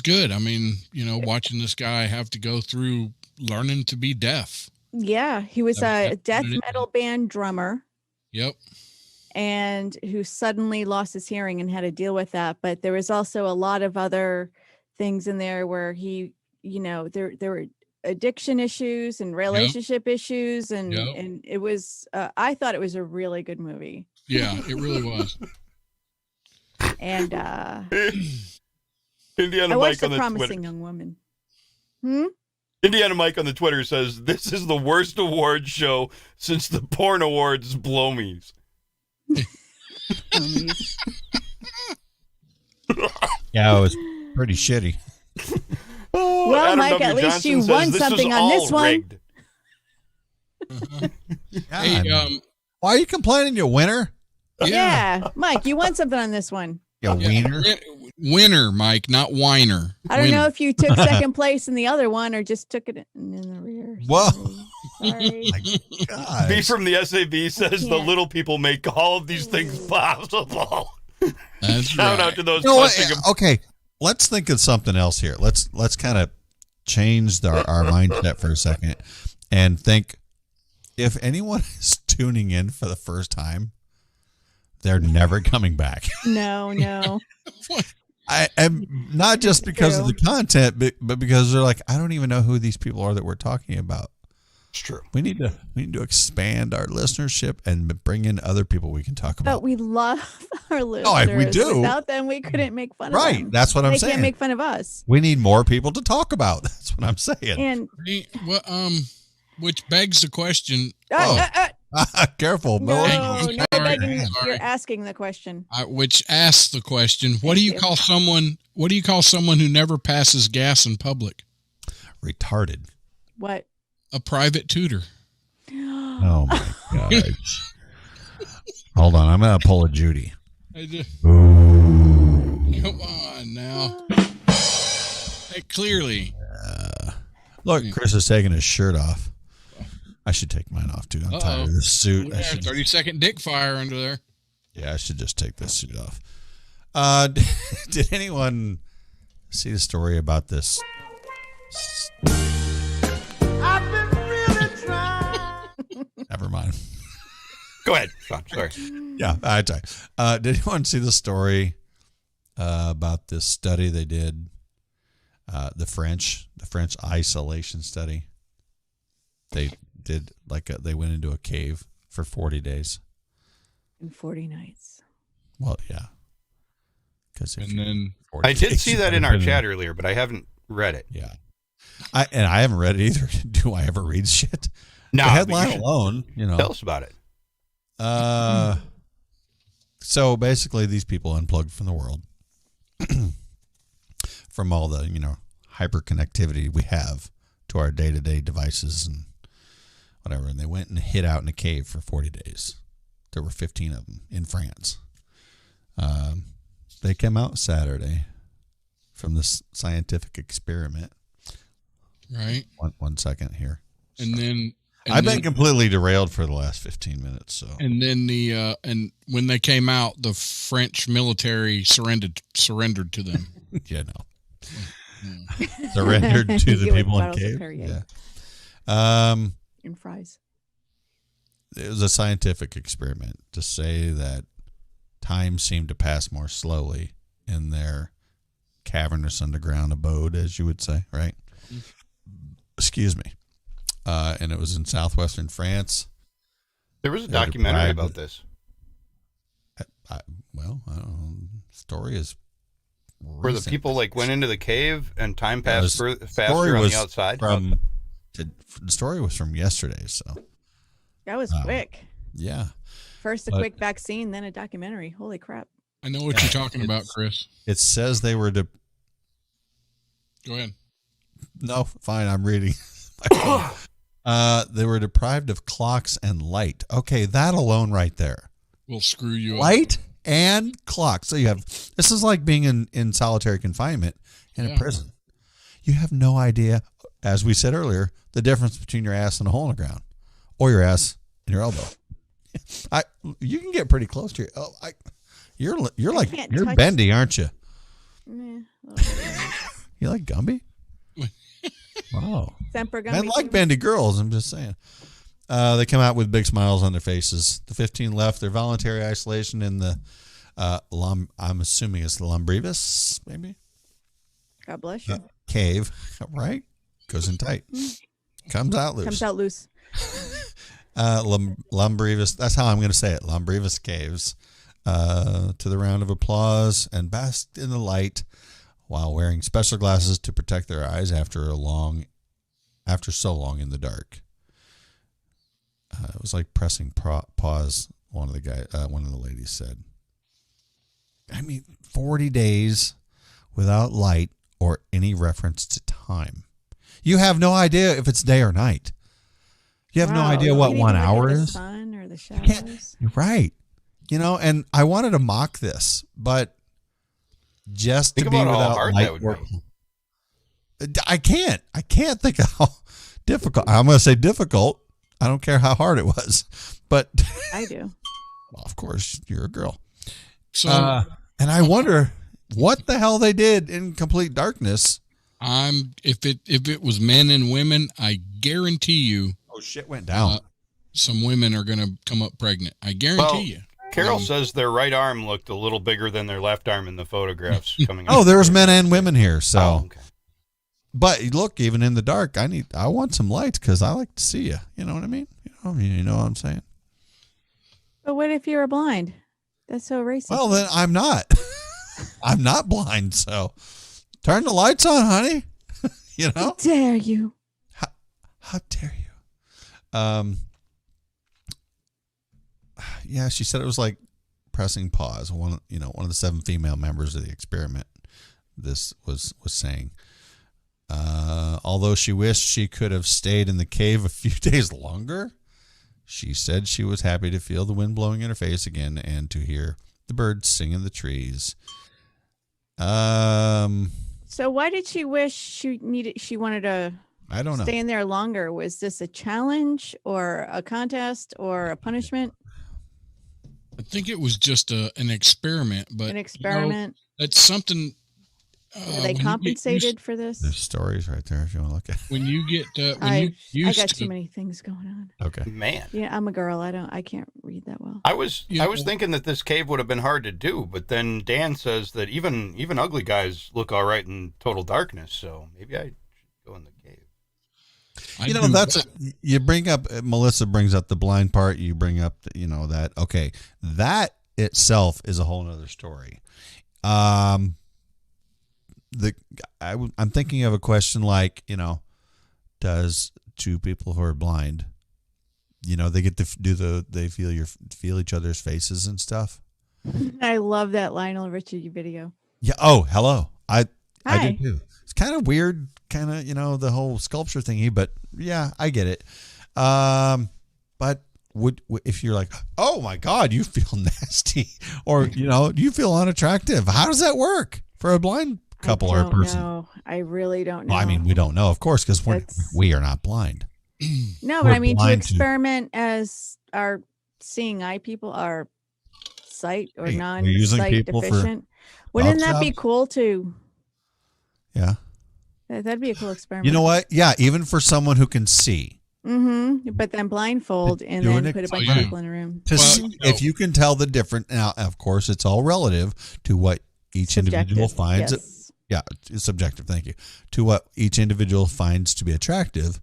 good. I mean, watching this guy have to go through learning to be deaf. Yeah, he was a death metal band drummer. Yep. And who suddenly lost his hearing and had to deal with that. But there was also a lot of other things in there where he, there were addiction issues and relationship issues. And it was, I thought it was a really good movie. Yeah, it really was. And Indiana I watched Mike on The the Promising Twitter. Young Woman. Indiana Mike on the Twitter says, this is the worst award show since the Porn Awards Blomies. Yeah, it was pretty shitty. Well, Adam Mike, W. at least Johnson you says, won "This something was on all this one." rigged." Hey, why are you complaining, you winner? Yeah, Mike, you won something on this one. You wiener. Winner, Mike, not whiner. I don't know if you took second place in the other one or just took it in the rear. Whoa. Sorry. God. B from the SAB says the little people make all of these things possible. That's Shout right. out to those You know what? posting them. Okay, let's think of something else here. Let's kind of change our mindset for a second and think, if anyone is tuning in for the first time, they're never coming back. No. I am not just because of the content, but because they're like, I don't even know who these people are that we're talking about. It's true. We need to expand our listenership and bring in other people we can talk But about. we love our listeners. we do. Without them, we couldn't make fun of them. Right. That's what I'm They saying. can't make fun of us. We need more people to talk about. That's what I'm saying. And which begs the question. Careful, no, Billy. no begging. You're asking the question. Which asks the question: What do you call someone? What do you call someone who never passes gas in public? Retarded. What? A private tutor. Oh my god! Hold on, I'm gonna pull a Judy. Come on now. Hey, clearly. Look, Chris is taking his shirt off. I should take mine off too. I'm tired of this suit. Yeah, 30-second dick fire under there. Yeah, I should just take this suit off. Did anyone see the story about this? I've been really trying. Never mind. Go ahead, Sean. Sorry. Yeah, I tell you. Did anyone see the story about this study they did? The French isolation study. They did they went into a cave for 40 days. And 40 nights. Well, yeah. I did see that in our chat earlier, but I haven't read it. Yeah. I haven't read it either. Do I ever read shit? No. The headline alone, Tell us about it. So basically these people unplugged from the world. From all the, hyper connectivity we have to our day-to-day devices and whatever. And they went and hid out in a cave for 40 days. There were 15 of them in France. They came out Saturday from this scientific experiment. Right. One second here. And then I've been completely derailed for the last 15 minutes. So. And then and when they came out, the French military surrendered to them. Yeah, no. Surrendered to the people in cave. Yeah. And fries. It was a scientific experiment to say that time seemed to pass more slowly in their cavernous underground abode, as you would say, right? Excuse me. And it was in southwestern France. There was a documentary about this. I don't know. Story is where the people like went into the cave and time passed faster on the outside. The story was from yesterday, so that was quick. Yeah. First a quick vaccine, then a documentary. Holy crap! I know what you're talking about, Chris. It says they were Go ahead. No, fine. I'm reading. They were deprived of clocks and light. Okay, that alone right there will screw you light up. And clock. So you have, this is like being in solitary confinement in a prison. You have no idea, as we said earlier, the difference between your ass and a hole in the ground, or your ass and your elbow. You can get pretty close to your. You're bendy, aren't you? You like Gumby? Wow. Semper Gumby. I like bendy girls. I'm just saying. They come out with big smiles on their faces. The 15 left their voluntary isolation in the I'm assuming it's the Lombrivis, maybe. God bless you. Cave, right? Goes in tight. Comes out loose. Comes out loose. Lombrivis. That's how I'm going to say it. Lombrivis caves. To the round of applause and basked in the light while wearing special glasses to protect their eyes after so long in the dark. It was like pressing pause. One of the ladies said. I mean, 40 days without light or any reference to time. You have no idea if it's day or night. You have no idea what 1 hour is. The sun or the shadows. You're right. You know, and I wanted to mock this, but just to be without light work. I can't think of how difficult. I'm going to say difficult. I don't care how hard it was, but I do. Well, of course, you're a girl. So, and I wonder what the hell they did in complete darkness. If it was men and women, I guarantee you. Oh, shit went down. Some women are going to come up pregnant. I guarantee you. Carol says their right arm looked a little bigger than their left arm in the photographs coming. Oh, there was men and women here. So, okay. But look, even in the dark, I want some lights because I like to see you. You know what I mean? You know what I'm saying? But what if you're blind? That's so racist. Well, then I'm not. I'm not blind. So turn the lights on, honey. You know? How dare you? How dare you? Yeah, she said it was like pressing pause. One of the 7 female members of the experiment. This was saying. Although she wished she could have stayed in the cave a few days longer, she said she was happy to feel the wind blowing in her face again and to hear the birds sing in the trees. So why did she wish she wanted to I don't know. Stay in there longer? Was this a challenge or a contest or a punishment? I think it was just an experiment, but an experiment. That's something. Are they compensated for this? There's stories right there if you want to look at. When you get, I got too many things going on. Okay, man. Yeah, I'm a girl. I can't read that well. I was thinking that this cave would have been hard to do, but then Dan says that even ugly guys look all right in total darkness. So maybe I should go in the cave. You bring up Melissa brings up the blind part. You bring up that. Okay, that itself is a whole nother story. I'm thinking of a question like, does two people who are blind, they get to they feel each other's faces and stuff. I love that Lionel Richie video. Yeah. Oh, hello. I Hi. do too. It's kind of weird, the whole sculpture thingy, but yeah, I get it. But if you're like, oh my God, you feel nasty, or you feel unattractive, how does that work for a blind couple or a person? No, I really don't know. Well, I mean, we don't know, of course, because we are not blind. No, but I mean, to experiment as our seeing eye people are sight or non-sight deficient. Wouldn't that be cool to? Yeah. That'd be a cool experiment. You know what? Yeah, even for someone who can see. But then blindfold and Do then an put a bunch of experiment. people in a room. To see if you can tell the difference. Now, of course, it's all relative to what each individual finds. Yes. Yeah, it's subjective. Thank you. To what each individual finds to be attractive.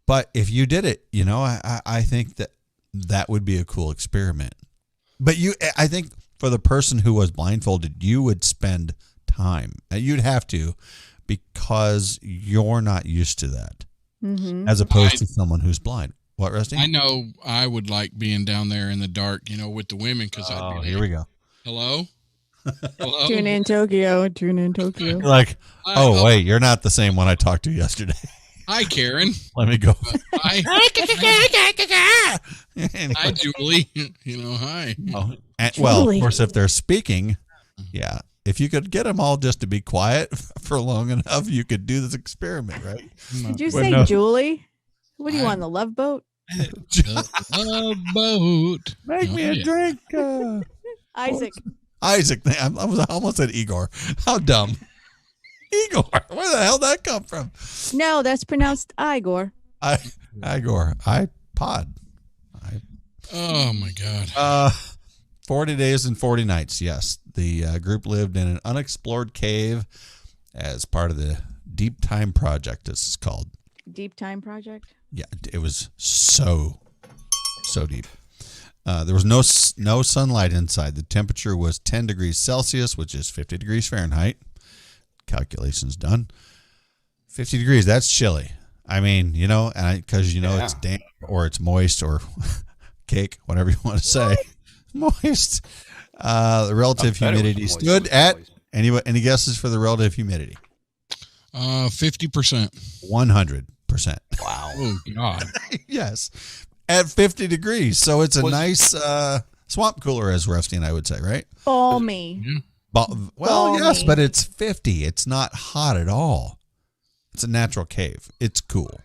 But if you did it, I think that would be a cool experiment. But I think for the person who was blindfolded, you would spend time. You'd have to, because you're not used to that, as opposed to someone who's blind. What, Rusty? I know I would like being down there in the dark, with the women, because I'd be like, here we go. Hello? Hello? Tune in Tokyo. You're like, oh, wait, you're not the same one I talked to yesterday. Hi, Karen. Let me go. Hi, Julie. Hi. Oh, well, of course, if they're speaking, yeah. If you could get them all just to be quiet for long enough, you could do this experiment, right? Did you say Julie? What do you want, the love boat? Love boat. Make me a drink. Isaac. I almost said Igor. How dumb. Igor. Where the hell did that come from? No, that's pronounced Igor. Igor. iPod. Oh, my God. 40 days and 40 nights. Yes. The group lived in an unexplored cave as part of the Deep Time Project, this is called. Deep Time Project? Yeah, it was so deep. There was no sunlight inside. The temperature was 10 degrees Celsius, which is 50 degrees Fahrenheit. Calculations done. 50 degrees, that's chilly. I mean, because it's damp or it's moist or cake, whatever you want to say. Moist. The relative humidity stood at, any guesses for the relative humidity? 50%. 100%. Wow. Oh, God. Yes. At 50 degrees. So it's a nice swamp cooler, as Rusty and I would say, right? Balmy. Well, yes, but it's 50. It's not hot at all. It's a natural cave. It's cool.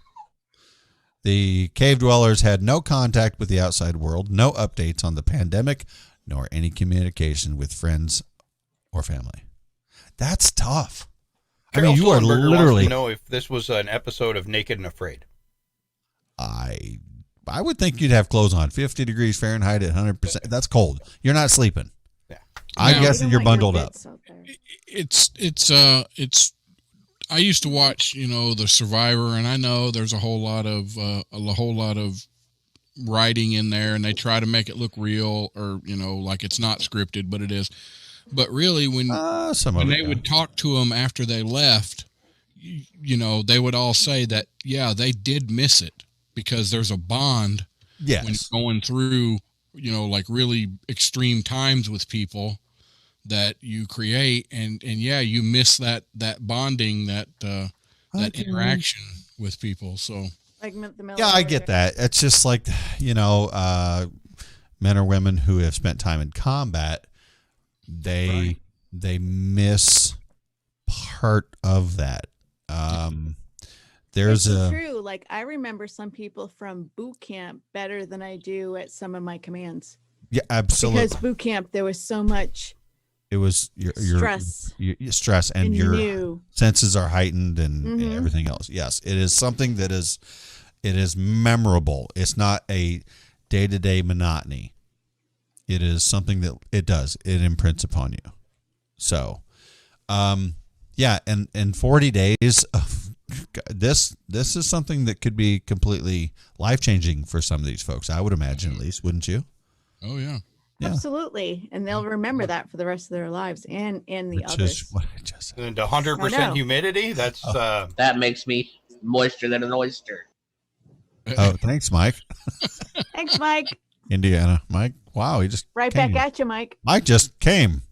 The cave dwellers had no contact with the outside world, no updates on the pandemic, nor any communication with friends or family. That's tough. Carol you are Sullenberger literally. wants to know if this was an episode of Naked and Afraid. I would think you'd have clothes on. 50 degrees Fahrenheit at 100%. That's cold. You're not sleeping. Yeah. I guess that you're bundled up. It's. I used to watch, The Survivor, and I know there's a whole lot of writing in there, and they try to make it look real, or like it's not scripted, but it is. But really, when they would talk to them after they left, they would all say that they did miss it because there's a bond. Yes. When going through like really extreme times with people that you create, and you miss that bonding, that interaction with people. So like the I get that. It's just like men or women who have spent time in combat, they miss part of that. There's true. Like I remember some people from boot camp better than I do at some of my commands. Yeah, absolutely. Because boot camp, there was so much. It was your stress, and your senses are heightened, and everything else. Yes, it is something that is memorable. It's not a day-to-day monotony. It is something that it imprints upon you. So, and 40 days of this is something that could be completely life-changing for some of these folks. I would imagine, at least, wouldn't you? Oh yeah. Yeah. Absolutely, and they'll remember that for the rest of their lives, and the others. Is what I just said. And 100% humidity. That's that makes me moister than an oyster. Oh, thanks, Mike. Thanks, Mike. Indiana, Mike. Wow, he just right came. back at you, Mike. Mike just came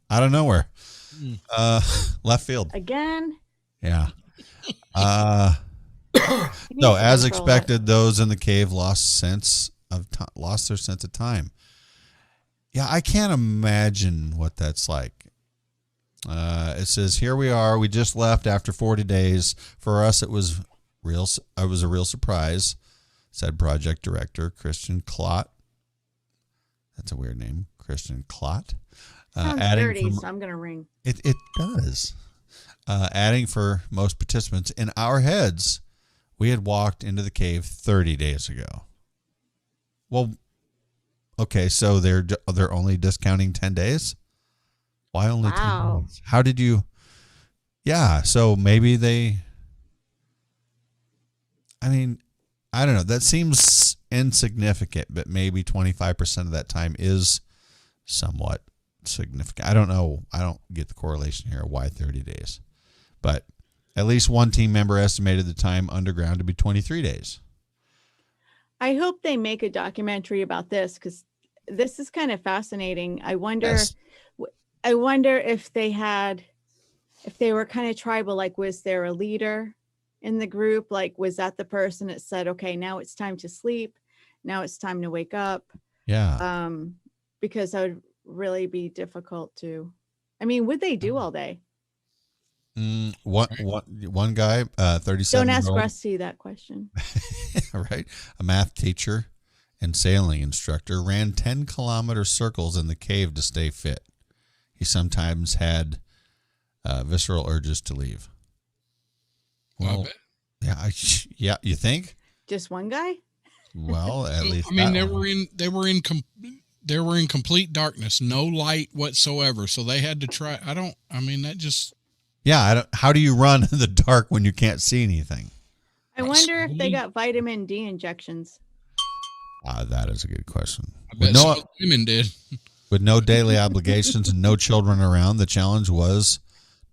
out of nowhere. Left field again. Yeah. So, as expected, those in the cave lost their sense of time. Yeah, I can't imagine what that's like. It says, here we are. We just left after 40 days. For us, it was a real surprise, said project director Christian Klott. That's a weird name, Christian Klott. Sounds dirty, so I'm going to ring. It does. Adding for most participants, in our heads, we had walked into the cave 30 days ago. Well, okay, so they're only discounting 10 days? Why only 10 days? How did you? Yeah, so maybe they. I mean, I don't know. That seems insignificant, but maybe 25% of that time is somewhat significant. I don't know. I don't get the correlation here. Why 30 days? But at least one team member estimated the time underground to be 23 days. I hope they make a documentary about this because this is kind of fascinating. I wonder if they were kind of tribal, like, was there a leader in the group? Like, was that the person that said, okay, now it's time to sleep. Now it's time to wake up. Yeah. Because that would really be difficult to, I mean, would they do all day? One guy, 37. Don't ask Rusty that question. Right. A math teacher and sailing instructor ran 10-kilometer circles in the cave to stay fit. He sometimes had visceral urges to leave. Well, yeah, you think? Just one guy? Well, at least. I mean, they were in complete darkness, no light whatsoever. So they had to try. Yeah, how do you run in the dark when you can't see anything? I wonder if they got vitamin D injections. That is a good question. I bet some women did. With no daily obligations and no children around, the challenge was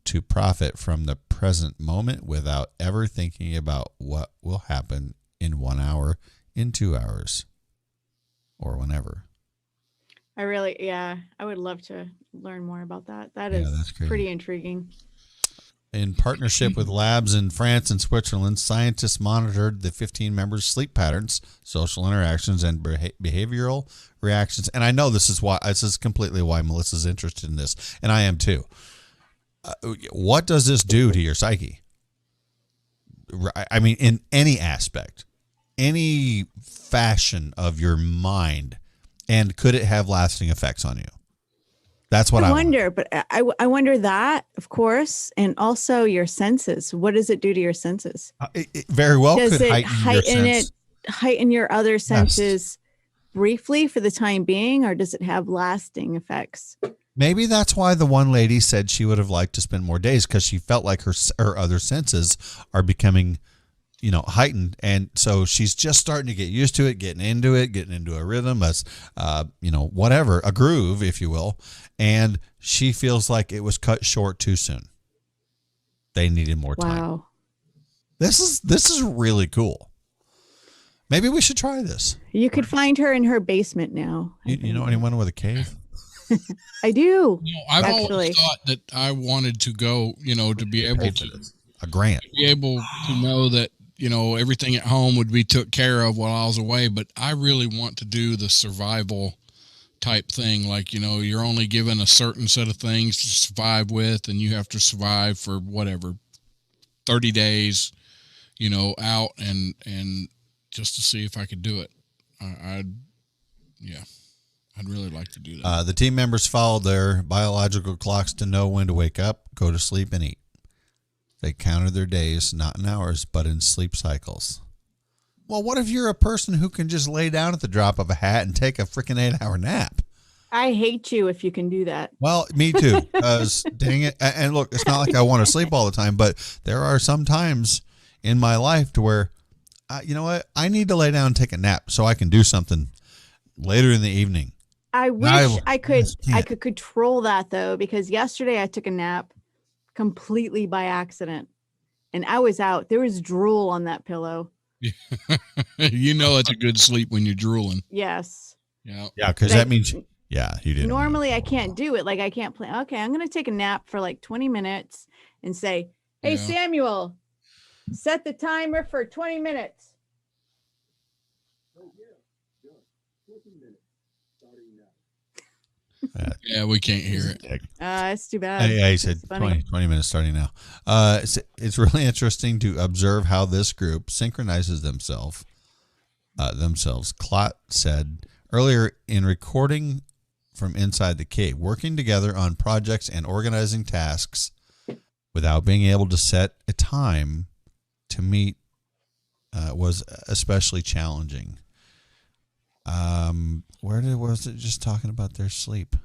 to profit from the present moment without ever thinking about what will happen in 1 hour, in 2 hours, or whenever. I would love to learn more about that. That is pretty intriguing. In partnership with labs in France and Switzerland, scientists monitored the 15 members' sleep patterns, social interactions, and behavioral reactions. And I know this is completely why Melissa's interested in this, and I am too. What does this do to your psyche? I mean, in any aspect, any fashion of your mind, and could it have lasting effects on you? That's what I wonder. But I wonder that, of course, and also your senses. What does it do to your senses? It very well does could it heighten your other senses briefly for the time being, or does it have lasting effects? Maybe that's why the one lady said she would have liked to spend more days, because she felt like her other senses are becoming, heightened, and so she's just starting to get used to it, getting into a rhythm, whatever, a groove, if you will, and she feels like it was cut short too soon. They needed more time. Wow, this is really cool. Maybe we should try this. You could find her in her basement now. You know anyone with a cave? I do. I've always thought that I wanted to go, to be able to a grant, to be able to know that, everything at home would be took care of while I was away. But I really want to do the survival type thing. Like, you're only given a certain set of things to survive with, and you have to survive for 30 days, out and just to see if I could do it. I'd really like to do that. The team members followed their biological clocks to know when to wake up, go to sleep, and eat. They counted their days, not in hours, but in sleep cycles. Well, what if you're a person who can just lay down at the drop of a hat and take a freaking 8-hour nap? I hate you if you can do that. Well, me too. Because dang it. And look, it's not like I want to sleep all the time, but there are some times in my life to where, you know what? I need to lay down and take a nap so I can do something later in the evening. I wish I could control that, though, because yesterday I took a nap completely by accident and I was out. There was drool on that pillow. It's a good sleep when you're drooling. Yes. Yeah. Yeah, because that means you didn't. Normally I can't do it. Like, I can't play. Okay, I'm going to take a nap for like 20 minutes and say, hey, Samuel, set the timer for 20 minutes. Yeah, we can't hear it. It's too bad. Yeah, he said 20 minutes starting now. It's really interesting to observe how this group synchronizes themselves. Clot said earlier in recording from inside the cave, working together on projects and organizing tasks without being able to set a time to meet was especially challenging. Was it just talking about their sleep?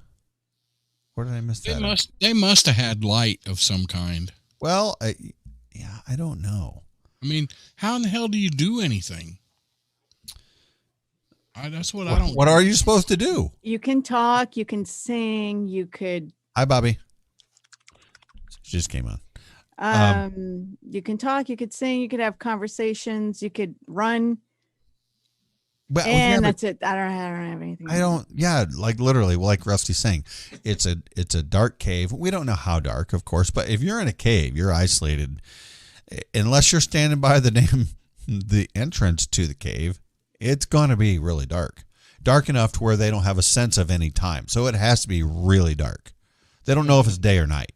Where did I miss that? They must have had light of some kind. Well, I don't know. I mean, how in the hell do you do anything? That's what I don't. What are you supposed to do? You can talk, you can sing, you could. Hi, Bobby. She just came on. You can talk, you could sing, you could have conversations, you could run. But, that's it. I don't have anything. Yeah, like literally, like Rusty's saying, it's a dark cave. We don't know how dark, of course, but if you're in a cave, you're isolated. Unless you're standing by the entrance to the cave, it's going to be really dark. Dark enough to where they don't have a sense of any time. So it has to be really dark. They don't know if it's day or night.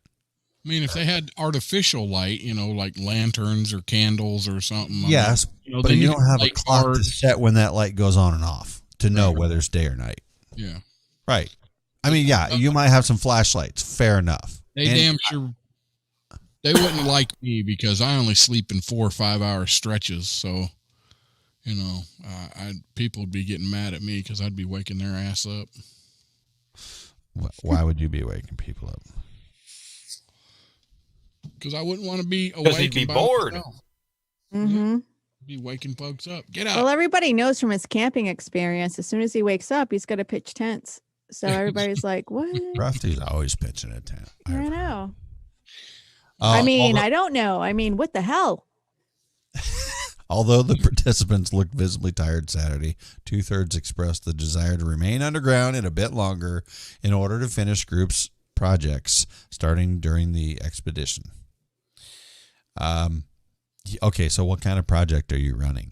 I mean, if they had artificial light, like lanterns or candles or something. Yes, but you don't have a clock to set when that light goes on and off to know whether it's day or night. Yeah. Right. I mean, yeah, you might have some flashlights. Fair enough. Damn sure they wouldn't like me because I only sleep in 4 or 5 hour stretches. So, people would be getting mad at me because I'd be waking their ass up. Why would you be waking people up? Because I wouldn't want to be awake. Because he'd be bored. Mm-hmm. Be waking folks up. Get up. Well, everybody knows from his camping experience, as soon as he wakes up, he's got to pitch tents. So everybody's like, what? Rusty's always pitching a tent. I know. I don't know. I mean, what the hell? Although the participants looked visibly tired Saturday, 2/3 expressed the desire to remain underground and a bit longer in order to finish groups' projects starting during the expedition. Okay, so what kind of project are you running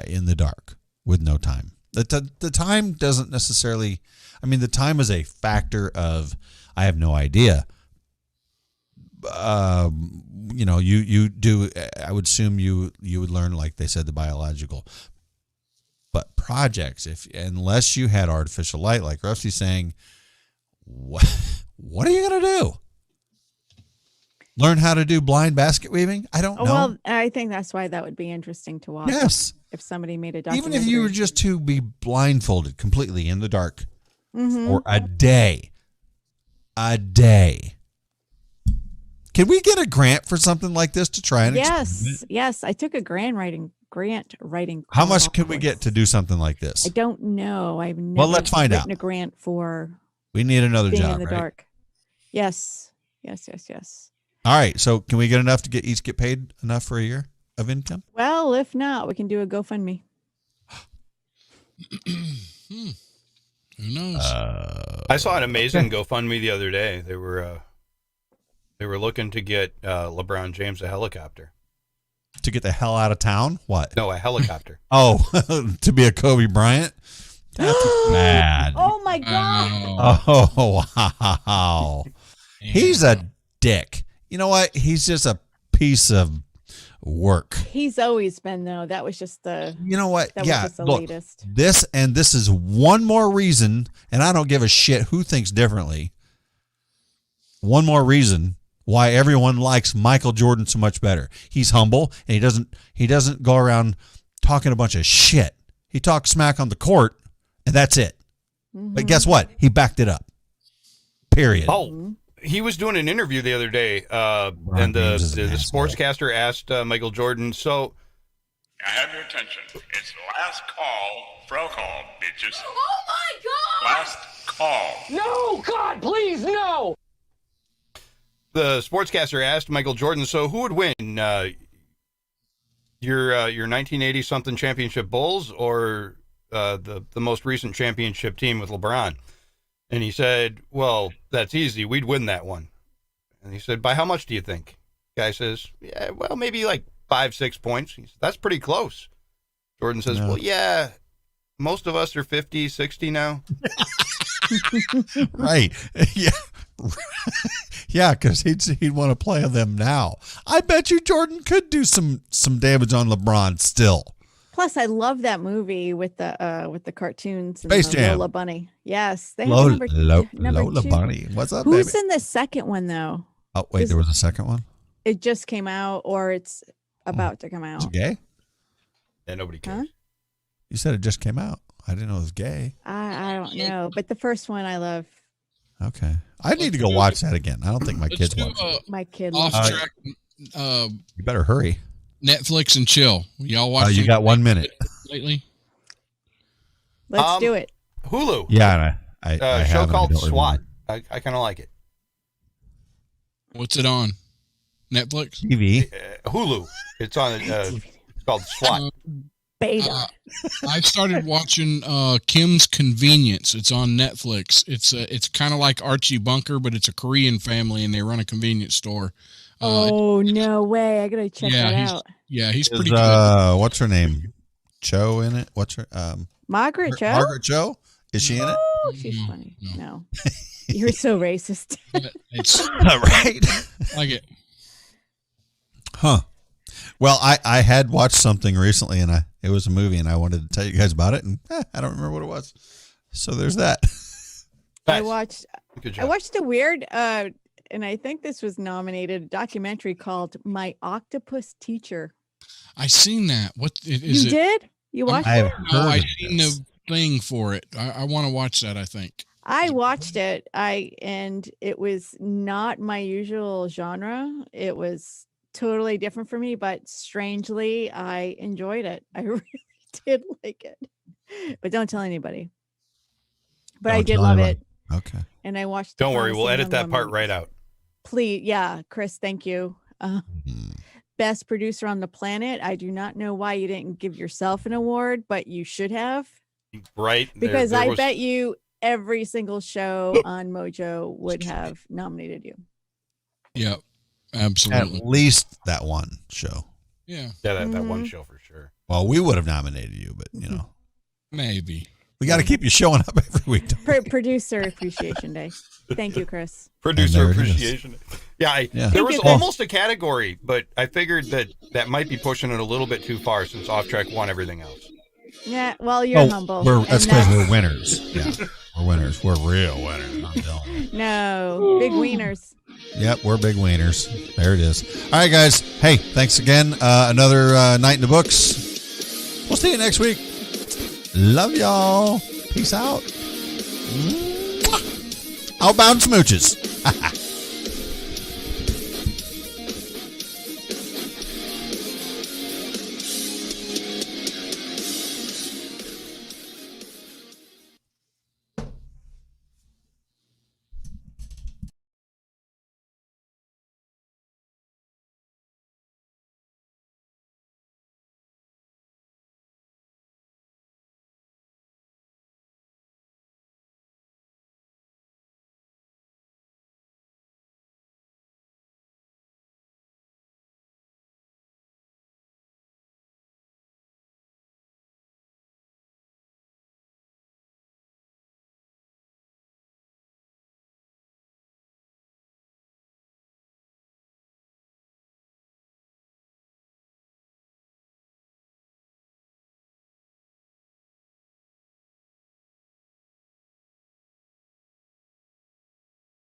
in the dark with no time? The time doesn't necessarily, the time is a factor of, I have no idea. You do, I would assume you would learn, like they said, the biological. But projects, unless you had artificial light, like Rusty's saying, what are you going to do? Learn how to do blind basket weaving? I don't know. Well, I think that's why that would be interesting to watch. Yes. If somebody made a documentary. Even if you were just to be blindfolded completely in the dark mm-hmm. for a day. Can we get a grant for something like this to try and experiment? Yes. I took a grant writing. How much can we get to do something like this? I don't know. I've never let's find out. A grant for. We need another being job, in the right? dark. Yes. All right. So can we get enough to get paid enough for a year of income? Well, if not, we can do a GoFundMe. Who knows? I saw an amazing GoFundMe the other day. They were looking to get LeBron James a helicopter. To get the hell out of town? What? No, a helicopter. To be a Kobe Bryant? That's mad. Oh my God. Oh, wow. He's a dick. You know what? He's just a piece of work. He's always been, though. That was just the. You know what? That was just the latest. This is one more reason, and I don't give a shit who thinks differently. One more reason why everyone likes Michael Jordan so much better. He's humble, and he doesn't go around talking a bunch of shit. He talks smack on the court, and that's it. Mm-hmm. But guess what? He backed it up. Period. Oh, he was doing an interview the other day, and the sportscaster asked Michael Jordan, so... I have your attention. It's last call. Throw call, bitches. Oh, my God! Last call. No, God, please, no! The sportscaster asked Michael Jordan, so who would win, your 1980 something championship Bulls or the most recent championship team with LeBron? And he said, well, that's easy. We'd win that one. And he said, by how much do you think? Guy says, yeah, well, maybe like 5-6 points. He said, that's pretty close. Jordan says, well, yeah, most of us are 50, 60 now. Right. Yeah. Yeah, because he'd want to play them now. I bet you Jordan could do some damage on LeBron still. Plus, I love that movie with the cartoons and Space Jam. Lola Bunny. Yes, they have Lola number 2. Bunny. What's up, Who's baby? in the second one though? Oh wait, there was a second one. It just came out, or it's about to come Is out. it gay? Yeah, nobody cares. Huh? You said it just came out. I didn't know it was gay. I don't know, but the first one I love. Okay. I need to go watch that again. I don't think my kids watch it. My kid Off loves it. track. You better hurry. Netflix and chill. Y'all watch? You got 1 minute. Lately? Let's do it. Hulu. Yeah, I show have, called I don't SWAT. remember. I kind of like it. What's it on? Netflix? TV. Hulu. It's on. It's called SWAT. Beta. I've started watching Kim's Convenience. It's on Netflix. It's kind of like Archie Bunker, but it's a Korean family and they run a convenience store. Oh no way! I gotta check that out. He's pretty good. What's her name? Cho in it? What's her? Margaret Cho. Margaret Cho. Is she in it? Oh, she's funny. No. You're so racist. It's right. Like it. Huh. Well, I had watched something recently, and it was a movie, and I wanted to tell you guys about it, and I don't remember what it was. So there's that. I watched Good job. I watched a weird and I think this was nominated, a documentary called My Octopus Teacher. I seen that. What is you it? did? You watched it? No, I seen the thing for it. I want to watch that, I think. I watched it. And it was not my usual genre. It was totally different for me, but strangely, I enjoyed it. I really did like it. But don't tell anybody. But I did love it. Okay. And I watched. Don't worry, we'll edit that part right out. Please, yeah, Chris, thank you. Best producer on the planet. I do not know why you didn't give yourself an award, but you should have. Right. Because I bet you every single show on Mojo would have nominated you. Yep, absolutely. At least that one show. Yeah. Yeah, that one show for sure. Well, we would have nominated you, but you know, maybe we got to keep you showing up every week. Producer Appreciation Day. Thank you, Chris. Producer Appreciation. Yeah, Yeah. there was almost a category, but I figured that might be pushing it a little bit too far since Off Track won everything else. Yeah, well, you're humble. That's because we're winners. Yeah, we're winners. We're real winners. I'm telling you. No, big wieners. Yep, we're big wieners. There it is. All right, guys. Hey, thanks again. Another night in the books. We'll see you next week. Love y'all. Peace out. Outbound smooches.